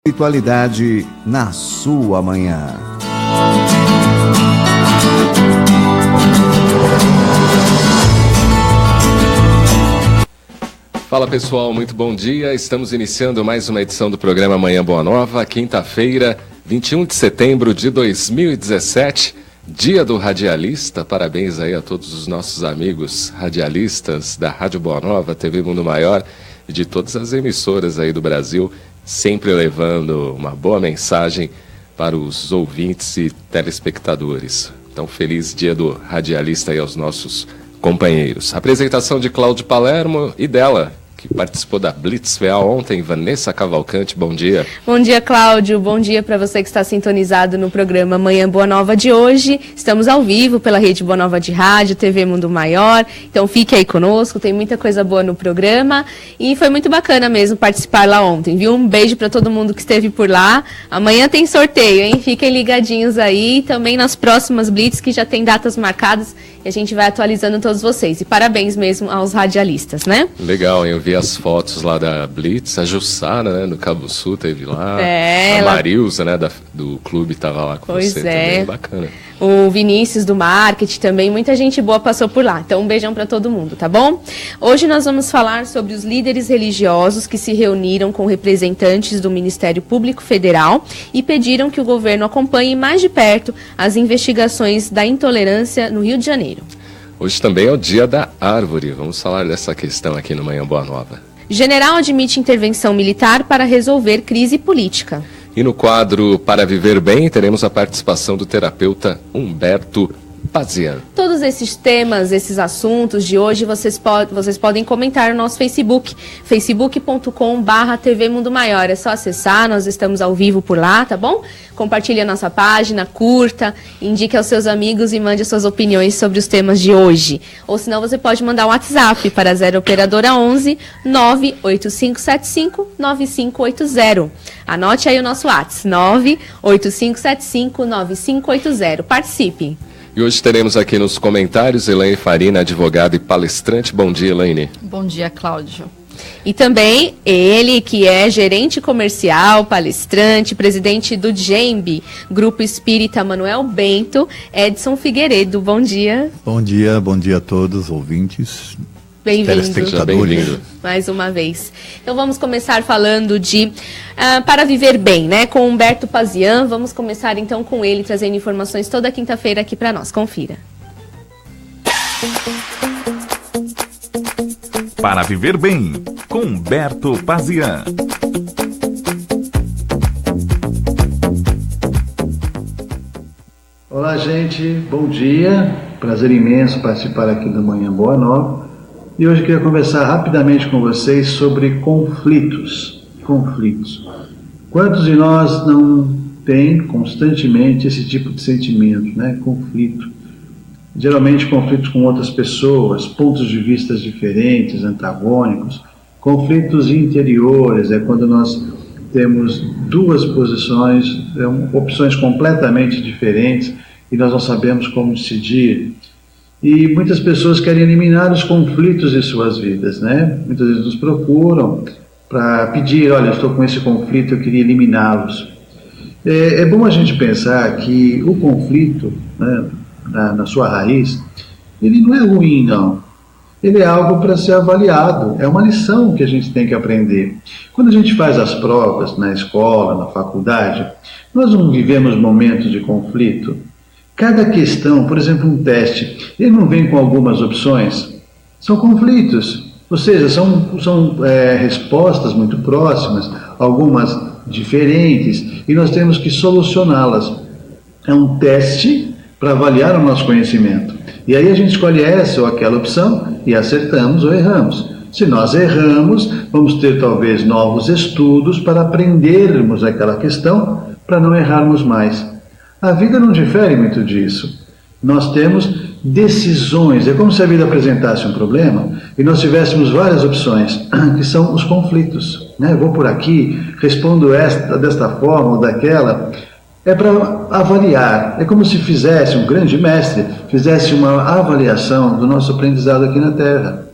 Espiritualidade na sua manhã. Fala pessoal, muito bom dia. Estamos iniciando mais uma edição do programa Manhã Boa Nova, quinta-feira, 21 de setembro de 2017, dia do radialista. Parabéns aí a todos os nossos amigos radialistas da Rádio Boa Nova, TV Mundo Maior e de todas as emissoras aí do Brasil, sempre levando uma boa mensagem para os ouvintes e telespectadores. Então, feliz dia do radialista aí aos nossos companheiros. Apresentação de Cláudio Palermo e dela, que participou da Blitz VA ontem, Vanessa Cavalcante. Bom dia. Bom dia, Cláudio. Bom dia para você que está sintonizado no programa Manhã Boa Nova de hoje. Estamos ao vivo pela Rede Boa Nova de Rádio, TV Mundo Maior. Então fique aí conosco, tem muita coisa boa no programa. E foi muito bacana mesmo participar lá ontem, viu? Um beijo para todo mundo que esteve por lá. Amanhã tem sorteio, hein? Fiquem ligadinhos aí. Também nas próximas Blitz, que já tem datas marcadas. E a gente vai atualizando todos vocês. E parabéns mesmo aos radialistas, né? Legal, eu vi as fotos lá da Blitz, a Jussara, né, no Cabo Sul teve lá, a Marilza, né, do clube estava lá com você também, bacana. O Vinícius do marketing também, muita gente boa passou por lá. Então um beijão para todo mundo, tá bom? Hoje nós vamos falar sobre os líderes religiosos que se reuniram com representantes do Ministério Público Federal e pediram que o governo acompanhe mais de perto as investigações da intolerância no Rio de Janeiro. Hoje também é o dia da árvore. Vamos falar dessa questão aqui no Manhã Boa Nova. General admite intervenção militar para resolver crise política. E no quadro Para Viver Bem, teremos a participação do terapeuta Humberto Pazian. Todos esses temas, esses assuntos de hoje, vocês podem comentar no nosso Facebook, facebook.com/TV Mundo Maior. É só acessar, nós estamos ao vivo por lá, tá bom? Compartilhe a nossa página, curta, indique aos seus amigos e mande as suas opiniões sobre os temas de hoje. Ou senão você pode mandar um WhatsApp para 0 Operadora 11 98575 9580. Anote aí o nosso WhatsApp, 98575 9580. Participe! E hoje teremos aqui nos comentários Elaine Farina, advogada e palestrante. Bom dia, Elaine. Bom dia, Cláudio. E também ele, que é gerente comercial, palestrante, presidente do GEMB, Grupo Espírita Manuel Bento, Edson Figueiredo. Bom dia. Bom dia a todos, ouvintes. Bem-vindo. Seja bem-vindo. Mais uma vez. Então vamos começar falando de Para Viver Bem, né? Com Humberto Pazian. Vamos começar então com ele, trazendo informações toda quinta-feira aqui para nós. Confira. Para Viver Bem, com Humberto Pazian. Olá, gente. Bom dia. Prazer imenso participar aqui do Manhã Boa Nova. E hoje eu queria conversar rapidamente com vocês sobre conflitos. Quantos de nós não tem constantemente esse tipo de sentimento, né? Conflito. Geralmente conflitos com outras pessoas, pontos de vista diferentes, antagônicos. Conflitos interiores, é quando nós temos duas posições, opções completamente diferentes e nós não sabemos como decidir. E muitas pessoas querem eliminar os conflitos de suas vidas, né? Muitas vezes nos procuram para pedir, olha, eu estou com esse conflito, eu queria eliminá-los. É bom a gente pensar que o conflito, né, na sua raiz, ele não é ruim, não. Ele é algo para ser avaliado, é uma lição que a gente tem que aprender. Quando a gente faz as provas na escola, na faculdade, nós não vivemos momentos de conflito. Cada questão, por exemplo, um teste, ele não vem com algumas opções, são conflitos, ou seja, são respostas muito próximas, algumas diferentes, e nós temos que solucioná-las. É um teste para avaliar o nosso conhecimento. E aí a gente escolhe essa ou aquela opção e acertamos ou erramos. Se nós erramos, vamos ter talvez novos estudos para aprendermos aquela questão, para não errarmos mais. A vida não difere muito disso. Nós temos decisões. É como se a vida apresentasse um problema e nós tivéssemos várias opções, que são os conflitos. Né? Vou por aqui, respondo desta forma ou daquela. É para avaliar. É como se fizesse um grande mestre, fizesse uma avaliação do nosso aprendizado aqui na Terra.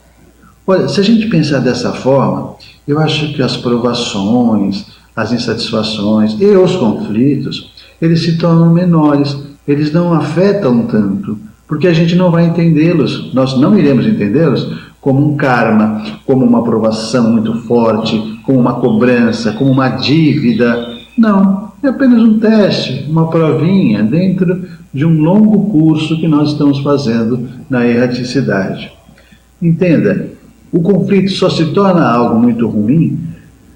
Olha, se a gente pensar dessa forma, eu acho que as provações, as insatisfações e os conflitos, eles se tornam menores, eles não afetam tanto, porque a gente não vai entendê-los, nós não iremos entendê-los como um karma, como uma provação muito forte, como uma cobrança, como uma dívida. Não, é apenas um teste, uma provinha dentro de um longo curso que nós estamos fazendo na erraticidade. Entenda, o conflito só se torna algo muito ruim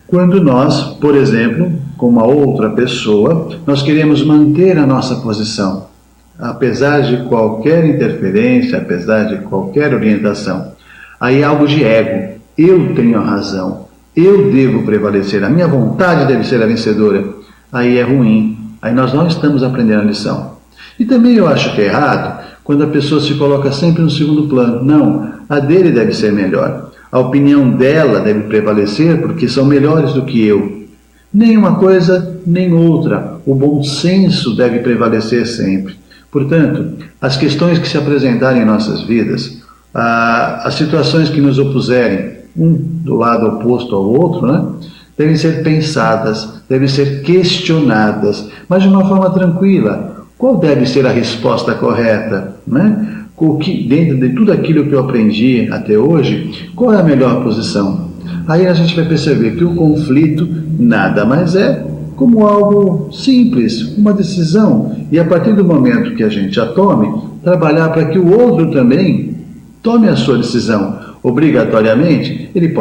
quando nós, por exemplo, com uma outra pessoa, nós queremos manter a nossa posição, apesar de qualquer interferência, apesar de qualquer orientação. Aí é algo de ego. Eu tenho a razão. Eu devo prevalecer. A minha vontade deve ser a vencedora. Aí é ruim. Aí nós não estamos aprendendo a lição. E também eu acho que é errado quando a pessoa se coloca sempre no segundo plano. Não, a dele deve ser melhor. A opinião dela deve prevalecer porque são melhores do que eu. Nem uma coisa, nem outra. O bom senso deve prevalecer sempre. Portanto, as questões que se apresentarem em nossas vidas, as situações que nos opuserem, um do lado oposto ao outro, né, devem ser pensadas, devem ser questionadas, mas de uma forma tranquila. Qual deve ser a resposta correta? Né? Dentro de tudo aquilo que eu aprendi até hoje, qual é a melhor posição? Aí a gente vai perceber que o conflito nada mais é como algo simples, uma decisão. E a partir do momento que a gente a tome, trabalhar para que o outro também tome a sua decisão. Obrigatoriamente, ele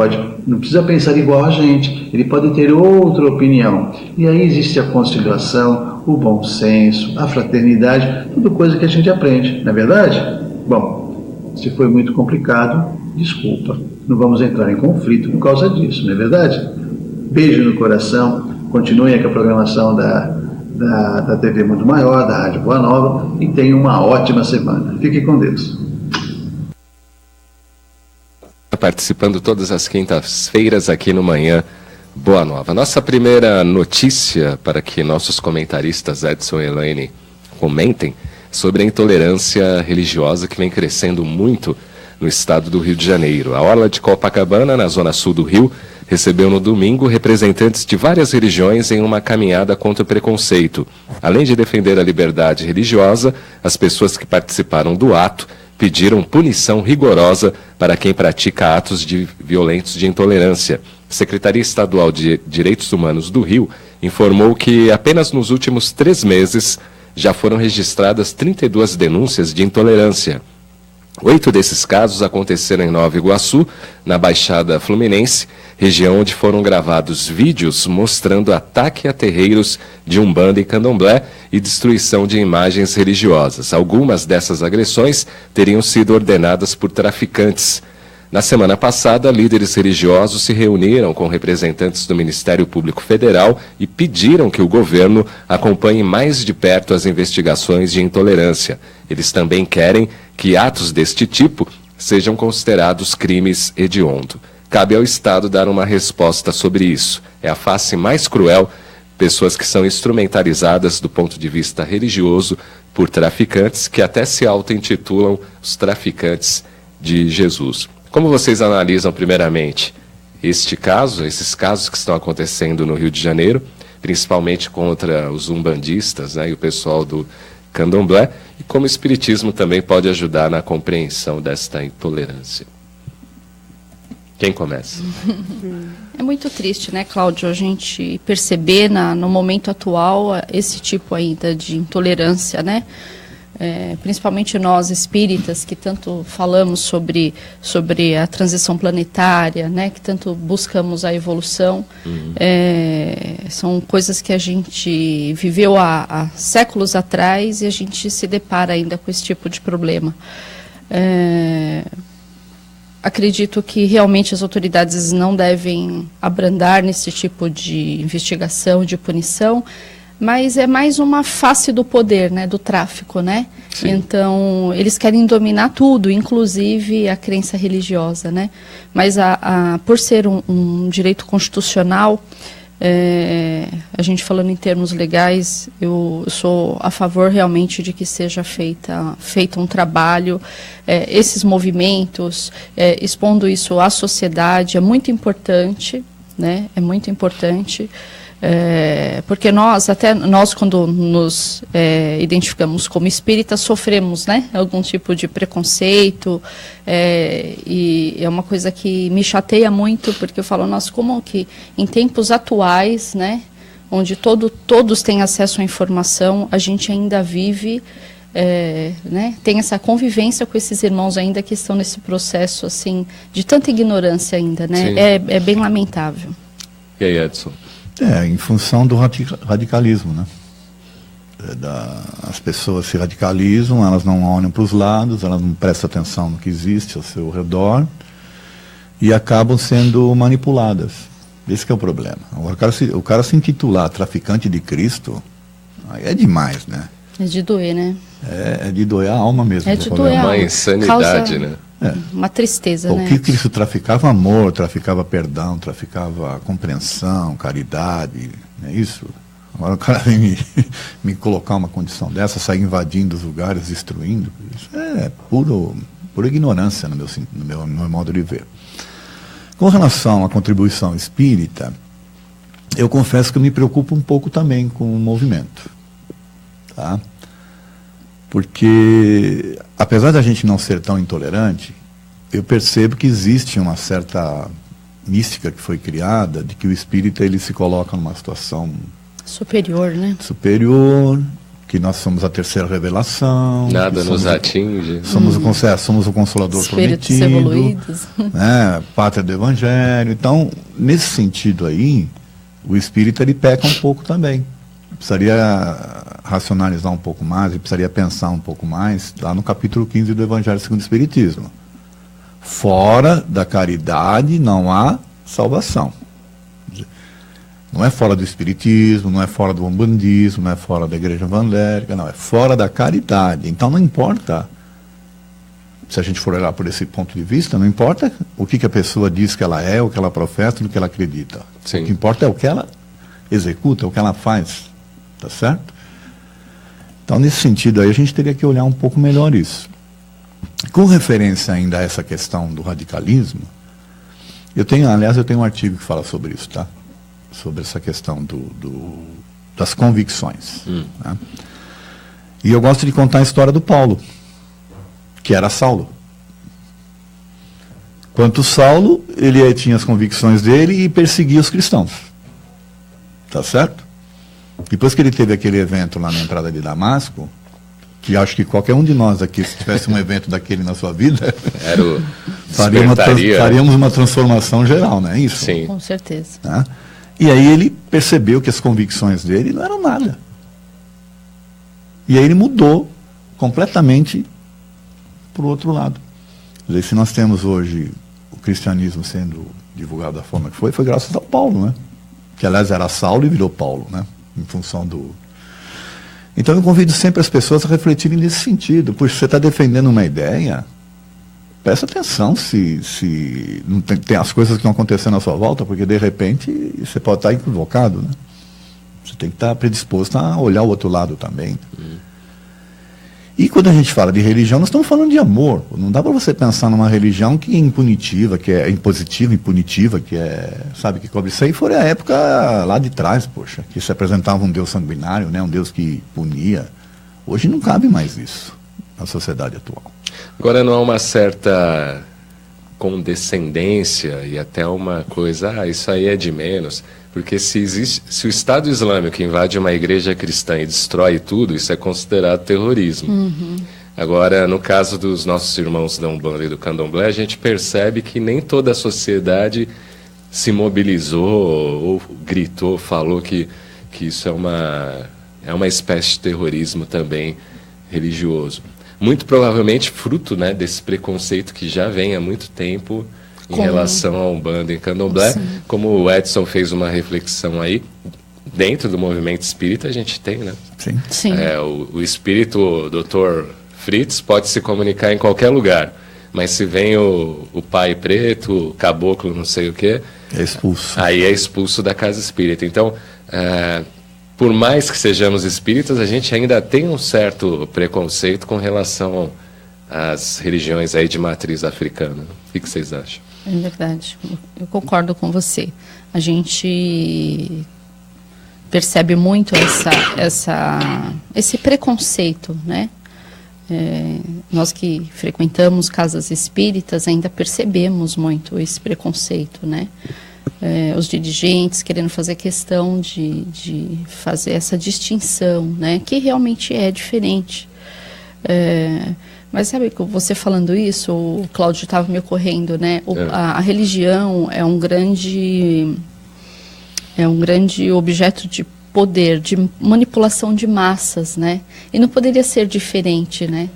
não precisa pensar igual a gente, ele pode ter outra opinião. E aí existe a conciliação, o bom senso, a fraternidade, tudo coisa que a gente aprende, não é verdade? Bom, se foi muito complicado, desculpa, não vamos entrar em conflito por causa disso, não é verdade? Beijo no coração, continuem com a programação da TV Mundo Maior, da Rádio Boa Nova, e tenham uma ótima semana. Fique com Deus. Participando todas as quintas-feiras aqui no Manhã Boa Nova. Nossa primeira notícia para que nossos comentaristas Edson e Elaine comentem sobre a intolerância religiosa que vem crescendo muito no estado do Rio de Janeiro. A orla de Copacabana, na zona sul do Rio, recebeu no domingo representantes de várias religiões em uma caminhada contra o preconceito. Além de defender a liberdade religiosa, as pessoas que participaram do ato pediram punição rigorosa para quem pratica atos violentos de intolerância. A Secretaria Estadual de Direitos Humanos do Rio informou que apenas nos últimos 3 meses já foram registradas 32 denúncias de intolerância. 8 desses casos aconteceram em Nova Iguaçu, na Baixada Fluminense, região onde foram gravados vídeos mostrando ataque a terreiros de Umbanda e Candomblé e destruição de imagens religiosas. Algumas dessas agressões teriam sido ordenadas por traficantes. Na semana passada, líderes religiosos se reuniram com representantes do Ministério Público Federal e pediram que o governo acompanhe mais de perto as investigações de intolerância. Eles também querem que atos deste tipo sejam considerados crimes hediondos. Cabe ao Estado dar uma resposta sobre isso. É a face mais cruel, pessoas que são instrumentalizadas do ponto de vista religioso por traficantes que até se auto-intitulam os traficantes de Jesus. Como vocês analisam, primeiramente, esses casos que estão acontecendo no Rio de Janeiro, principalmente contra os umbandistas, né, e o pessoal do Candomblé, e como o Espiritismo também pode ajudar na compreensão desta intolerância? Quem começa? É muito triste, né, Cláudio, a gente perceber no momento atual esse tipo ainda de intolerância, né? Principalmente nós espíritas que tanto falamos sobre a transição planetária, né, que tanto buscamos a evolução, são coisas que a gente viveu há séculos atrás e a gente se depara ainda com esse tipo de problema. Acredito que realmente as autoridades não devem abrandar nesse tipo de investigação, de punição, mas é mais uma face do poder, né, do tráfico, né? Sim. Então, eles querem dominar tudo, inclusive a crença religiosa, né? Mas por ser um direito constitucional, a gente falando em termos legais, eu sou a favor realmente de que seja feito um trabalho, esses movimentos, expondo isso à sociedade, é muito importante, né? É muito importante. Porque nós quando nos identificamos como espíritas, sofremos, né, algum tipo de preconceito, e é uma coisa que me chateia muito, porque eu falo, nossa, como que em tempos atuais, né, onde todos têm acesso à informação, a gente ainda vive, né, tem essa convivência com esses irmãos ainda que estão nesse processo assim de tanta ignorância ainda, né? É bem lamentável. E aí, Edson? Em função do radicalismo, né? As pessoas se radicalizam, elas não olham para os lados, elas não prestam atenção no que existe ao seu redor e acabam sendo manipuladas. Esse que é o problema. Agora, o cara se intitular traficante de Cristo, aí é demais, né? É de doer, né? É de doer a alma mesmo. É de doer a alma. Uma insanidade, né? Uma tristeza, o né? que Cristo traficava? Amor, traficava perdão, traficava compreensão, caridade, não é isso? Agora o cara vem me colocar uma condição dessa, sair invadindo os lugares, destruindo, isso é pura ignorância no meu modo de ver. Com relação à contribuição espírita, eu confesso que eu me preocupo um pouco também com o movimento, tá? Porque, apesar da gente não ser tão intolerante, eu percebo que existe uma certa mística que foi criada de que o espírita ele se coloca numa situação superior, né? Superior, que nós somos a terceira revelação. Nada nos atinge. Somos o Consolador Espíritos prometido. evoluídos. Né, pátria do Evangelho. Então, nesse sentido aí, o espírita ele peca um pouco também. Precisaria racionalizar um pouco mais, ele precisaria pensar um pouco mais lá no capítulo 15 do Evangelho segundo o Espiritismo. Fora da caridade não há salvação. Não é fora do Espiritismo, não é fora do umbandismo, não é fora da Igreja Evangélica, não, é fora da caridade. Então não importa, se a gente for olhar por esse ponto de vista, não importa o que a pessoa diz que ela é, o que ela professa, o que ela acredita. Sim. O que importa é o que ela executa, o que ela faz. Tá certo? Então, nesse sentido aí, a gente teria que olhar um pouco melhor isso. Com referência ainda a essa questão do radicalismo, eu tenho um artigo que fala sobre isso, tá? Sobre essa questão das convicções. Né? E eu gosto de contar a história do Paulo, que era Saulo. Quanto Saulo, ele tinha as convicções dele e perseguia os cristãos. Tá certo? Depois que ele teve aquele evento lá na entrada de Damasco, que acho que qualquer um de nós aqui, se tivesse um evento daquele na sua vida, faríamos uma transformação geral, não é isso? Sim. Com certeza. Tá? E aí ele percebeu que as convicções dele não eram nada. E aí ele mudou completamente para o outro lado. Quer dizer, se nós temos hoje o cristianismo sendo divulgado da forma que foi graças ao Paulo, né? Que aliás era Saulo e virou Paulo, né? Em função do... Então eu convido sempre as pessoas a refletirem nesse sentido. Pois você está defendendo uma ideia, presta atenção se não tem as coisas que estão acontecendo à sua volta, porque de repente você pode estar equivocado, né? Você tem que estar predisposto a olhar o outro lado também. E quando a gente fala de religião, nós estamos falando de amor. Não dá para você pensar numa religião que é impunitiva, que é impositiva, impunitiva, que é, sabe, que cobre isso aí. Foi a época lá de trás, poxa, que se apresentava um Deus sanguinário, né, um Deus que punia. Hoje não cabe mais isso na sociedade atual. Agora não há uma certa condescendência e até uma coisa, isso aí é de menos, porque se o Estado Islâmico invade uma igreja cristã e destrói tudo, isso é considerado terrorismo. Agora, no caso dos nossos irmãos da Umbanda e do Candomblé, a gente percebe que nem toda a sociedade se mobilizou ou gritou, falou que isso é uma espécie de terrorismo também religioso. Muito provavelmente fruto, né, desse preconceito que já vem há muito tempo em relação à Umbanda e Candomblé. Sim. Como o Edson fez uma reflexão aí, dentro do movimento espírita a gente tem, né? Sim. Sim. O espírito, o Dr. Fritz, pode se comunicar em qualquer lugar, mas se vem o pai preto, o caboclo, não sei o quê... É expulso. Aí é expulso da casa espírita. Então, por mais que sejamos espíritas, a gente ainda tem um certo preconceito com relação às religiões aí de matriz africana. O que vocês acham? É verdade. Eu concordo com você. A gente percebe muito esse preconceito, né? Nós que frequentamos casas espíritas ainda percebemos muito esse preconceito, né? Os dirigentes querendo fazer questão de fazer essa distinção, né? Que realmente é diferente. Mas sabe, você falando isso, o Cláudio estava me ocorrendo, né? A religião é um grande objeto de poder, de manipulação de massas, né? E não poderia ser diferente, né?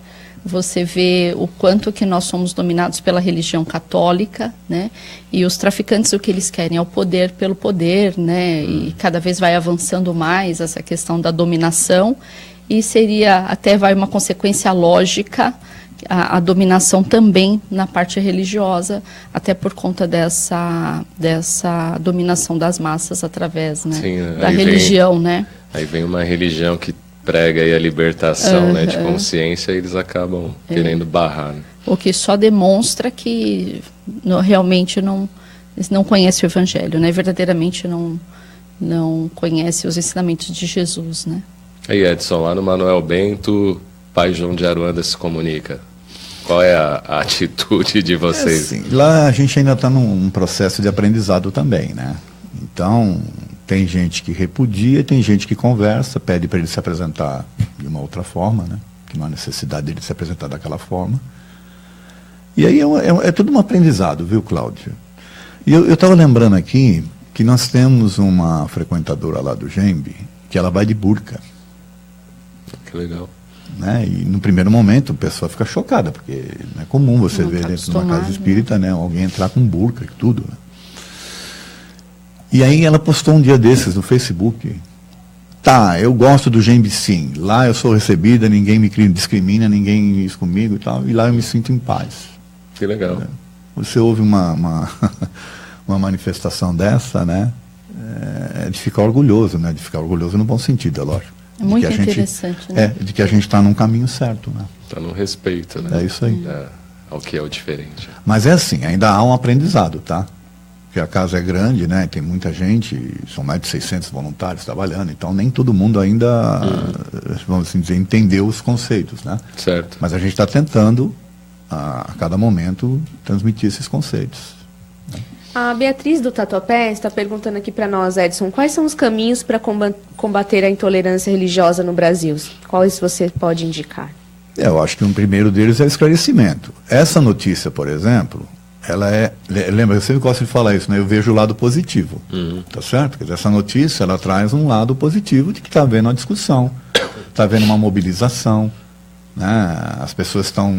Você vê o quanto que nós somos dominados pela religião católica, né? E os traficantes, o que eles querem é o poder pelo poder, né? E cada vez vai avançando mais essa questão da dominação, e seria até uma consequência lógica a dominação também na parte religiosa, até por conta dessa dominação das massas através, né? Sim, da religião, né? Aí vem uma religião que prega aí a libertação, né, de consciência, e eles acabam querendo barrar. Né? O que só demonstra que realmente eles não conhecem o Evangelho, né? Verdadeiramente não conhecem os ensinamentos de Jesus, né? Aí, Edson, lá no Manuel Bento, Pai João de Aruanda se comunica. Qual é a atitude de vocês? Assim, lá a gente ainda está num processo de aprendizado também, né? Então, tem gente que repudia, tem gente que conversa, pede para ele se apresentar de uma outra forma, né? Que não há necessidade dele se apresentar daquela forma. E aí é tudo um aprendizado, viu, Cláudio? E eu estava lembrando aqui que nós temos uma frequentadora lá do Gembe, que ela vai de burca. Que legal. Né? E no primeiro momento a pessoa fica chocada, porque não é comum você ver dentro de uma casa espírita, né, alguém entrar com burca e tudo. Né? E aí ela postou um dia desses no Facebook: tá, eu gosto do Gembe sim, lá eu sou recebida, ninguém me discrimina, ninguém isso comigo e tal, e lá eu me sinto em paz. Que legal. Você ouve uma manifestação dessa, né, é de ficar orgulhoso, né, de ficar orgulhoso no bom sentido, é lógico. É muito interessante, né? De que a gente está num caminho certo, né? Está no respeito, né? É isso aí. Ao que é o diferente. Mas é assim, ainda há um aprendizado, tá? Porque a casa é grande, né? Tem muita gente, são mais de 600 voluntários trabalhando, então nem todo mundo ainda, vamos assim dizer, entendeu os conceitos, né? Certo. Mas a gente está tentando, a cada momento, transmitir esses conceitos. A Beatriz do Tatuapé está perguntando aqui para nós, Edson, quais são os caminhos para combater a intolerância religiosa no Brasil? Quais você pode indicar? Eu acho que um primeiro deles é o esclarecimento. Essa notícia, por exemplo, ela lembra, eu sempre gosto de falar isso, né? Eu vejo o lado positivo, tá certo? Quer dizer, essa notícia, ela traz um lado positivo de que está havendo uma discussão, está havendo uma mobilização, né? As pessoas estão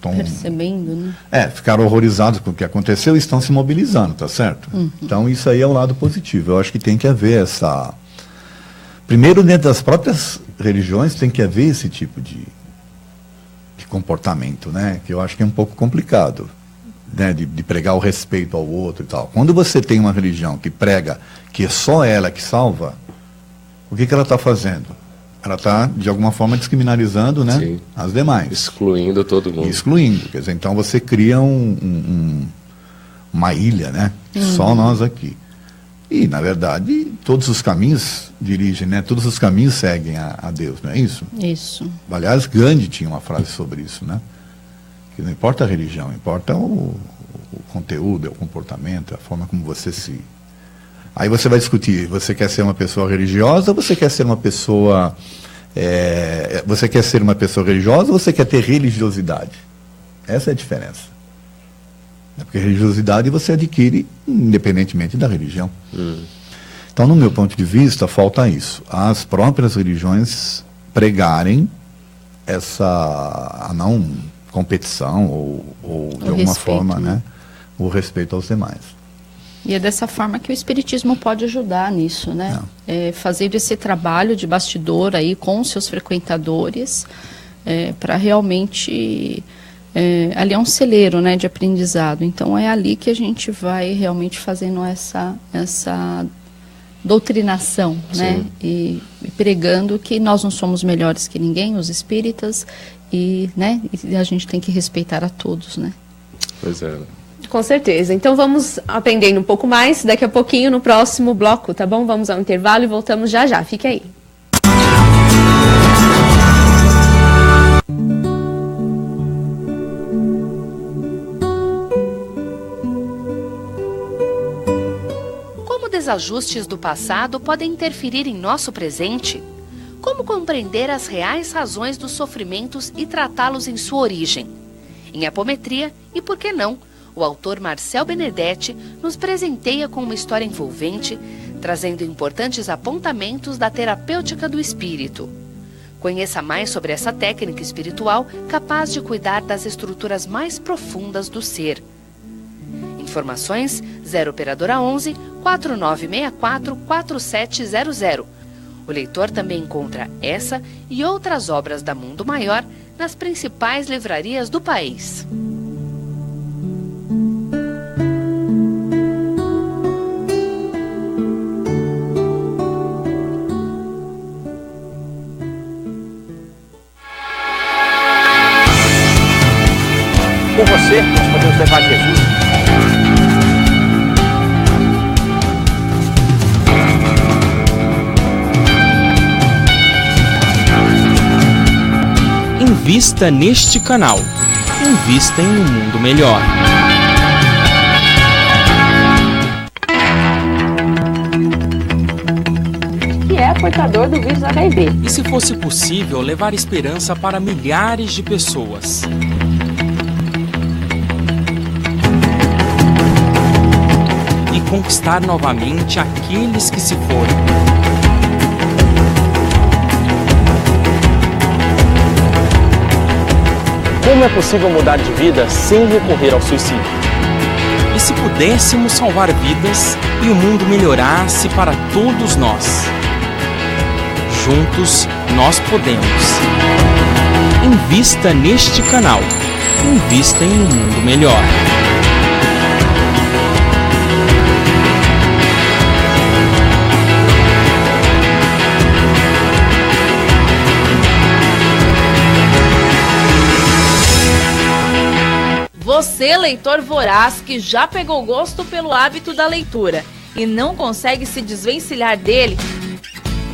percebendo, né? Ficaram horrorizados com o que aconteceu e estão se mobilizando, tá certo? Então isso aí é o lado positivo. Eu acho que tem que haver primeiro, dentro das próprias religiões tem que haver esse tipo de comportamento, né? Que eu acho que é um pouco complicado, né? De pregar o respeito ao outro e tal. Quando você tem uma religião que prega que é só ela que salva, o que ela está fazendo? Ela está, de alguma forma, descriminalizando, né, sim, as demais. Excluindo todo mundo. Excluindo. Quer dizer, então você cria uma ilha, né? Só nós aqui. E, na verdade, todos os caminhos dirigem, né? Todos os caminhos seguem a Deus, não é isso? Isso. Aliás, Gandhi tinha uma frase sobre isso, né? Que não importa a religião, importa o conteúdo, o comportamento, a forma como você se... Aí você vai discutir, você quer ser uma pessoa religiosa ou você quer ser uma pessoa... você quer ser uma pessoa religiosa ou você quer ter religiosidade? Essa é a diferença. Porque religiosidade você adquire independentemente da religião. Então, no meu ponto de vista, falta isso. As próprias religiões pregarem a não competição ou de alguma forma, né, o respeito aos demais. E é dessa forma que o Espiritismo pode ajudar nisso, né? Fazendo esse trabalho de bastidor aí com os seus frequentadores, para realmente... ali é um celeiro, né, de aprendizado. Então é ali que a gente vai realmente fazendo essa doutrinação, né? E pregando que nós não somos melhores que ninguém, os espíritas, né? E a gente tem que respeitar a todos, né? Pois é. Com certeza. Então vamos aprendendo um pouco mais daqui a pouquinho no próximo bloco, tá bom? Vamos ao intervalo e voltamos já já. Fique aí. Como desajustes do passado podem interferir em nosso presente? Como compreender as reais razões dos sofrimentos e tratá-los em sua origem? Em Apometria, e por que não, o autor Marcel Benedetti nos presenteia com uma história envolvente, trazendo importantes apontamentos da terapêutica do espírito. Conheça mais sobre essa técnica espiritual capaz de cuidar das estruturas mais profundas do ser. Informações 0 Operadora 11 4964 4700. O leitor também encontra essa e outras obras da Mundo Maior nas principais livrarias do país. Com você, nós podemos levar Jesus. Invista neste canal. Invista em um mundo melhor. Que é portador do vírus HIV. E se fosse possível levar esperança para milhares de pessoas? E conquistar novamente aqueles que se foram. Como é possível mudar de vida sem recorrer ao suicídio? E se pudéssemos salvar vidas e o mundo melhorasse para todos nós? Juntos nós podemos. Invista neste canal. Invista em um mundo melhor. Você, leitor voraz, que já pegou gosto pelo hábito da leitura e não consegue se desvencilhar dele,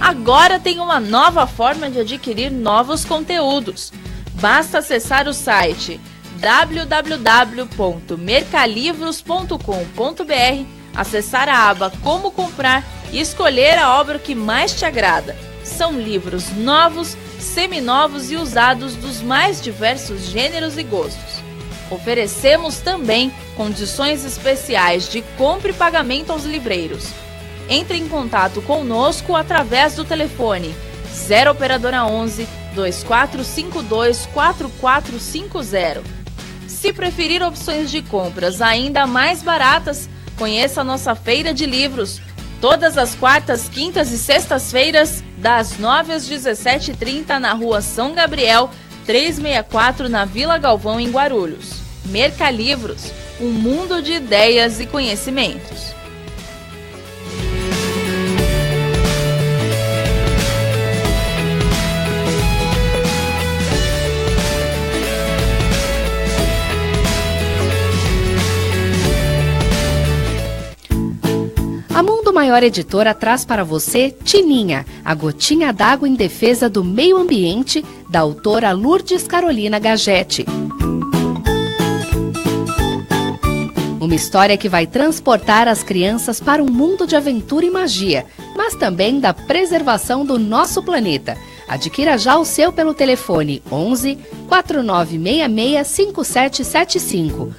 agora tem uma nova forma de adquirir novos conteúdos. Basta acessar o site www.mercalivros.com.br, acessar a aba Como Comprar e escolher a obra que mais te agrada. São livros novos, seminovos e usados dos mais diversos gêneros e gostos. Oferecemos também condições especiais de compra e pagamento aos livreiros. Entre em contato conosco através do telefone 0 Operadora 11 2452 4450. Se preferir opções de compras ainda mais baratas, conheça a nossa feira de livros. Todas as quartas, quintas e sextas-feiras, das 9 às 17h30 na Rua São Gabriel, 364 na Vila Galvão, em Guarulhos. Mercalivros, um mundo de ideias e conhecimentos. A Mundo Maior Editora traz para você Tininha, a gotinha d'água em defesa do meio ambiente, da autora Lourdes Carolina Gagetti. Uma história que vai transportar as crianças para um mundo de aventura e magia, mas também da preservação do nosso planeta. Adquira já o seu pelo telefone 11 4966 5775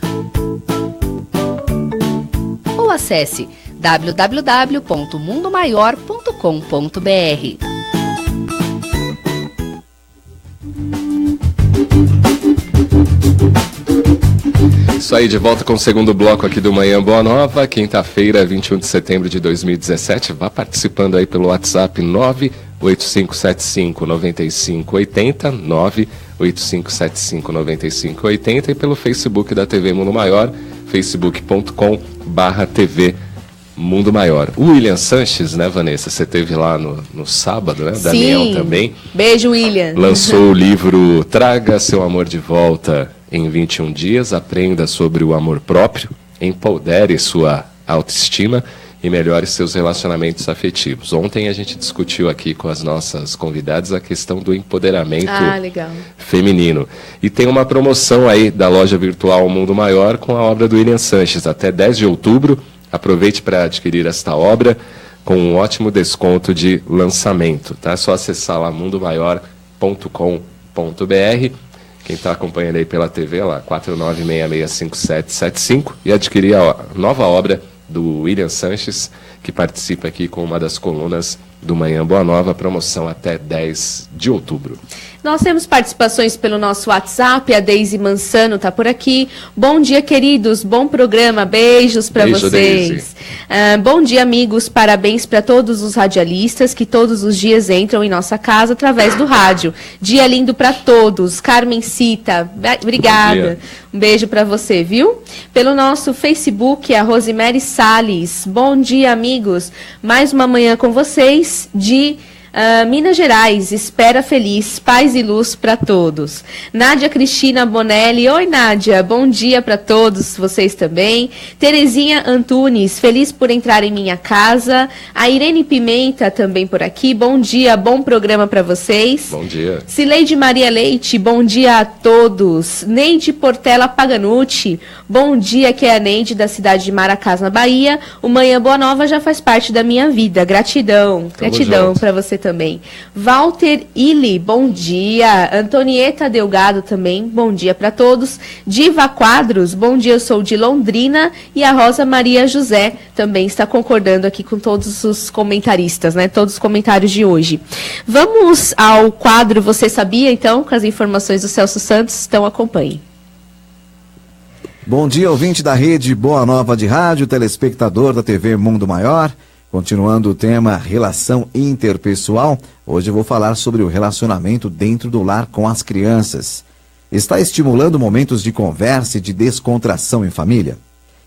ou acesse www.mundomaior.com.br. Isso aí, de volta com o segundo bloco aqui do Manhã Boa Nova, quinta-feira, 21 de setembro de 2017. Vá participando aí pelo WhatsApp 985759580, 985759580 e pelo Facebook da TV Mundo Maior, facebook.com/TV Mundo Maior. O William Sanches, né, Vanessa? Você esteve lá no sábado, né? Sim. Daniel também. Beijo, William. Lançou o livro Traga Seu Amor de Volta em 21 dias, aprenda sobre o amor próprio. empodere sua autoestima e melhore seus relacionamentos afetivos. Ontem a gente discutiu aqui com as nossas convidadas a questão do empoderamento feminino. E tem uma promoção aí da loja virtual Mundo Maior com a obra do William Sanches. Até 10 de outubro, aproveite para adquirir esta obra com um ótimo desconto de lançamento. Tá? É só acessar lá mundomaior.com.br. Quem está acompanhando aí pela TV, lá, 49665775, e adquirir a nova obra do William Sanches, que participa aqui com uma das colunas do Manhã Boa Nova, promoção até 10 de outubro. Nós temos participações pelo nosso WhatsApp, a Deise Mansano está por aqui. Bom dia, queridos, bom programa, beijos para vocês. Bom dia, amigos, parabéns para todos os radialistas que todos os dias entram em nossa casa através do rádio. Dia lindo para todos. Carmen Cita, obrigada. Um beijo para você, viu? Pelo nosso Facebook, a Rosemary Salles. Bom dia, amigos. Mais uma manhã com vocês de Minas Gerais, espera feliz, paz e luz para todos. Nádia Cristina Bonelli, oi Nádia, bom dia para todos, vocês também. Terezinha Antunes, feliz por entrar em minha casa. A Irene Pimenta também por aqui, bom dia, bom programa para vocês. Bom dia. Cileide Maria Leite, bom dia a todos. Neide Portela Paganucci, bom dia, que é a Neide da cidade de Maracás, na Bahia. O Manhã Boa Nova já faz parte da minha vida, gratidão, gratidão para você também. Walter Ili, bom dia. Antonieta Delgado também, bom dia para todos. Diva Quadros, bom dia, eu sou de Londrina. E a Rosa Maria José também está concordando aqui com todos os comentaristas, né? Todos os comentários de hoje. Vamos ao quadro Você Sabia, então, com as informações do Celso Santos, então acompanhe. Bom dia, ouvinte da rede Boa Nova de Rádio, telespectador da TV Mundo Maior. Continuando o tema relação interpessoal, hoje eu vou falar sobre o relacionamento dentro do lar com as crianças. Está estimulando momentos de conversa e de descontração em família?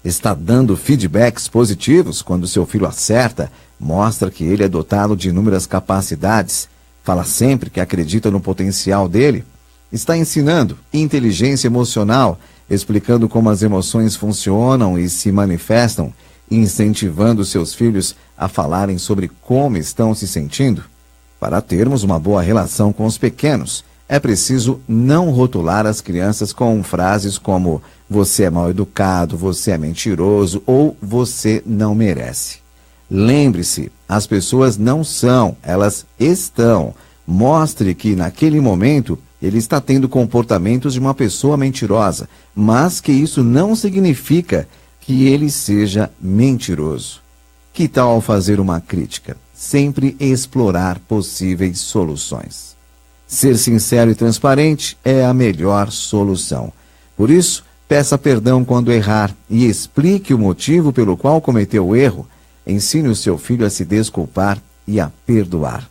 Está dando feedbacks positivos quando seu filho acerta, mostra que ele é dotado de inúmeras capacidades, fala sempre que acredita no potencial dele? Está ensinando inteligência emocional, explicando como as emoções funcionam e se manifestam, incentivando seus filhos a falarem sobre como estão se sentindo? Para termos uma boa relação com os pequenos, é preciso não rotular as crianças com frases como você é mal educado, você é mentiroso ou você não merece. Lembre-se, as pessoas não são, elas estão. Mostre que naquele momento ele está tendo comportamentos de uma pessoa mentirosa, mas que isso não significa que ele seja mentiroso. Que tal ao fazer uma crítica? Sempre explorar possíveis soluções. Ser sincero e transparente é a melhor solução. Por isso, peça perdão quando errar e explique o motivo pelo qual cometeu o erro. Ensine o seu filho a se desculpar e a perdoar.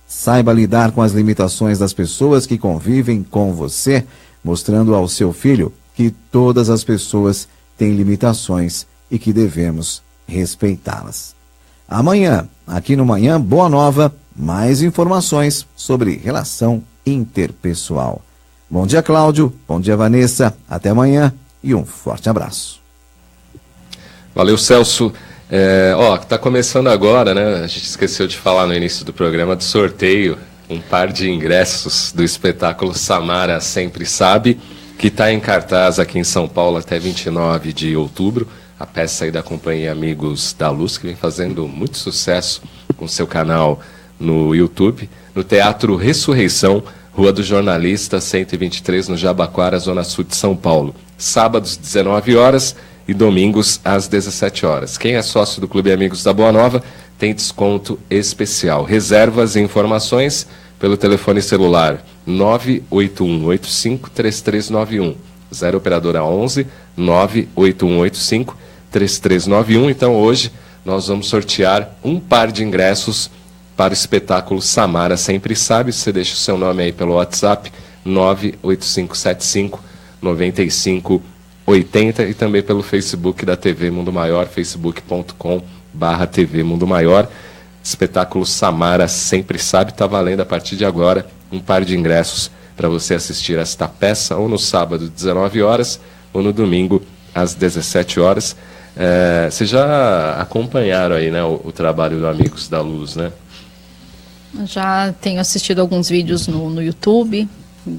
Saiba lidar com as limitações das pessoas que convivem com você, mostrando ao seu filho que todas as pessoas têm limitações e que devemos respeitá-las. Amanhã, aqui no Manhã Boa Nova, mais informações sobre relação interpessoal. Bom dia, Cláudio. Bom dia, Vanessa. Até amanhã e um forte abraço. Valeu, Celso. Tá começando agora, né? A gente esqueceu de falar no início do programa do sorteio, um par de ingressos do espetáculo Samara Sempre Sabe, que está em cartaz aqui em São Paulo até 29 de outubro. A peça aí da Companhia Amigos da Luz, que vem fazendo muito sucesso com seu canal no YouTube, no Teatro Ressurreição, Rua do Jornalista, 123, no Jabaquara, Zona Sul de São Paulo. Sábados, 19 horas e domingos, às 17 horas. Quem é sócio do Clube Amigos da Boa Nova tem desconto especial. Reservas e informações pelo telefone celular 98185-3391. 0 operadora 11 98185-3391. Então hoje nós vamos sortear um par de ingressos para o espetáculo Samara Sempre Sabe. Você deixa o seu nome aí pelo WhatsApp 98575-9580 e também pelo Facebook da TV Mundo Maior, facebook.com/TV Mundo Maior. Espetáculo Samara Sempre Sabe está valendo a partir de agora um par de ingressos para você assistir esta peça ou no sábado, 19 horas, ou no domingo, às 17 horas. Vocês já acompanharam aí, né, o trabalho do Amigos da Luz, né? Já tenho assistido alguns vídeos no YouTube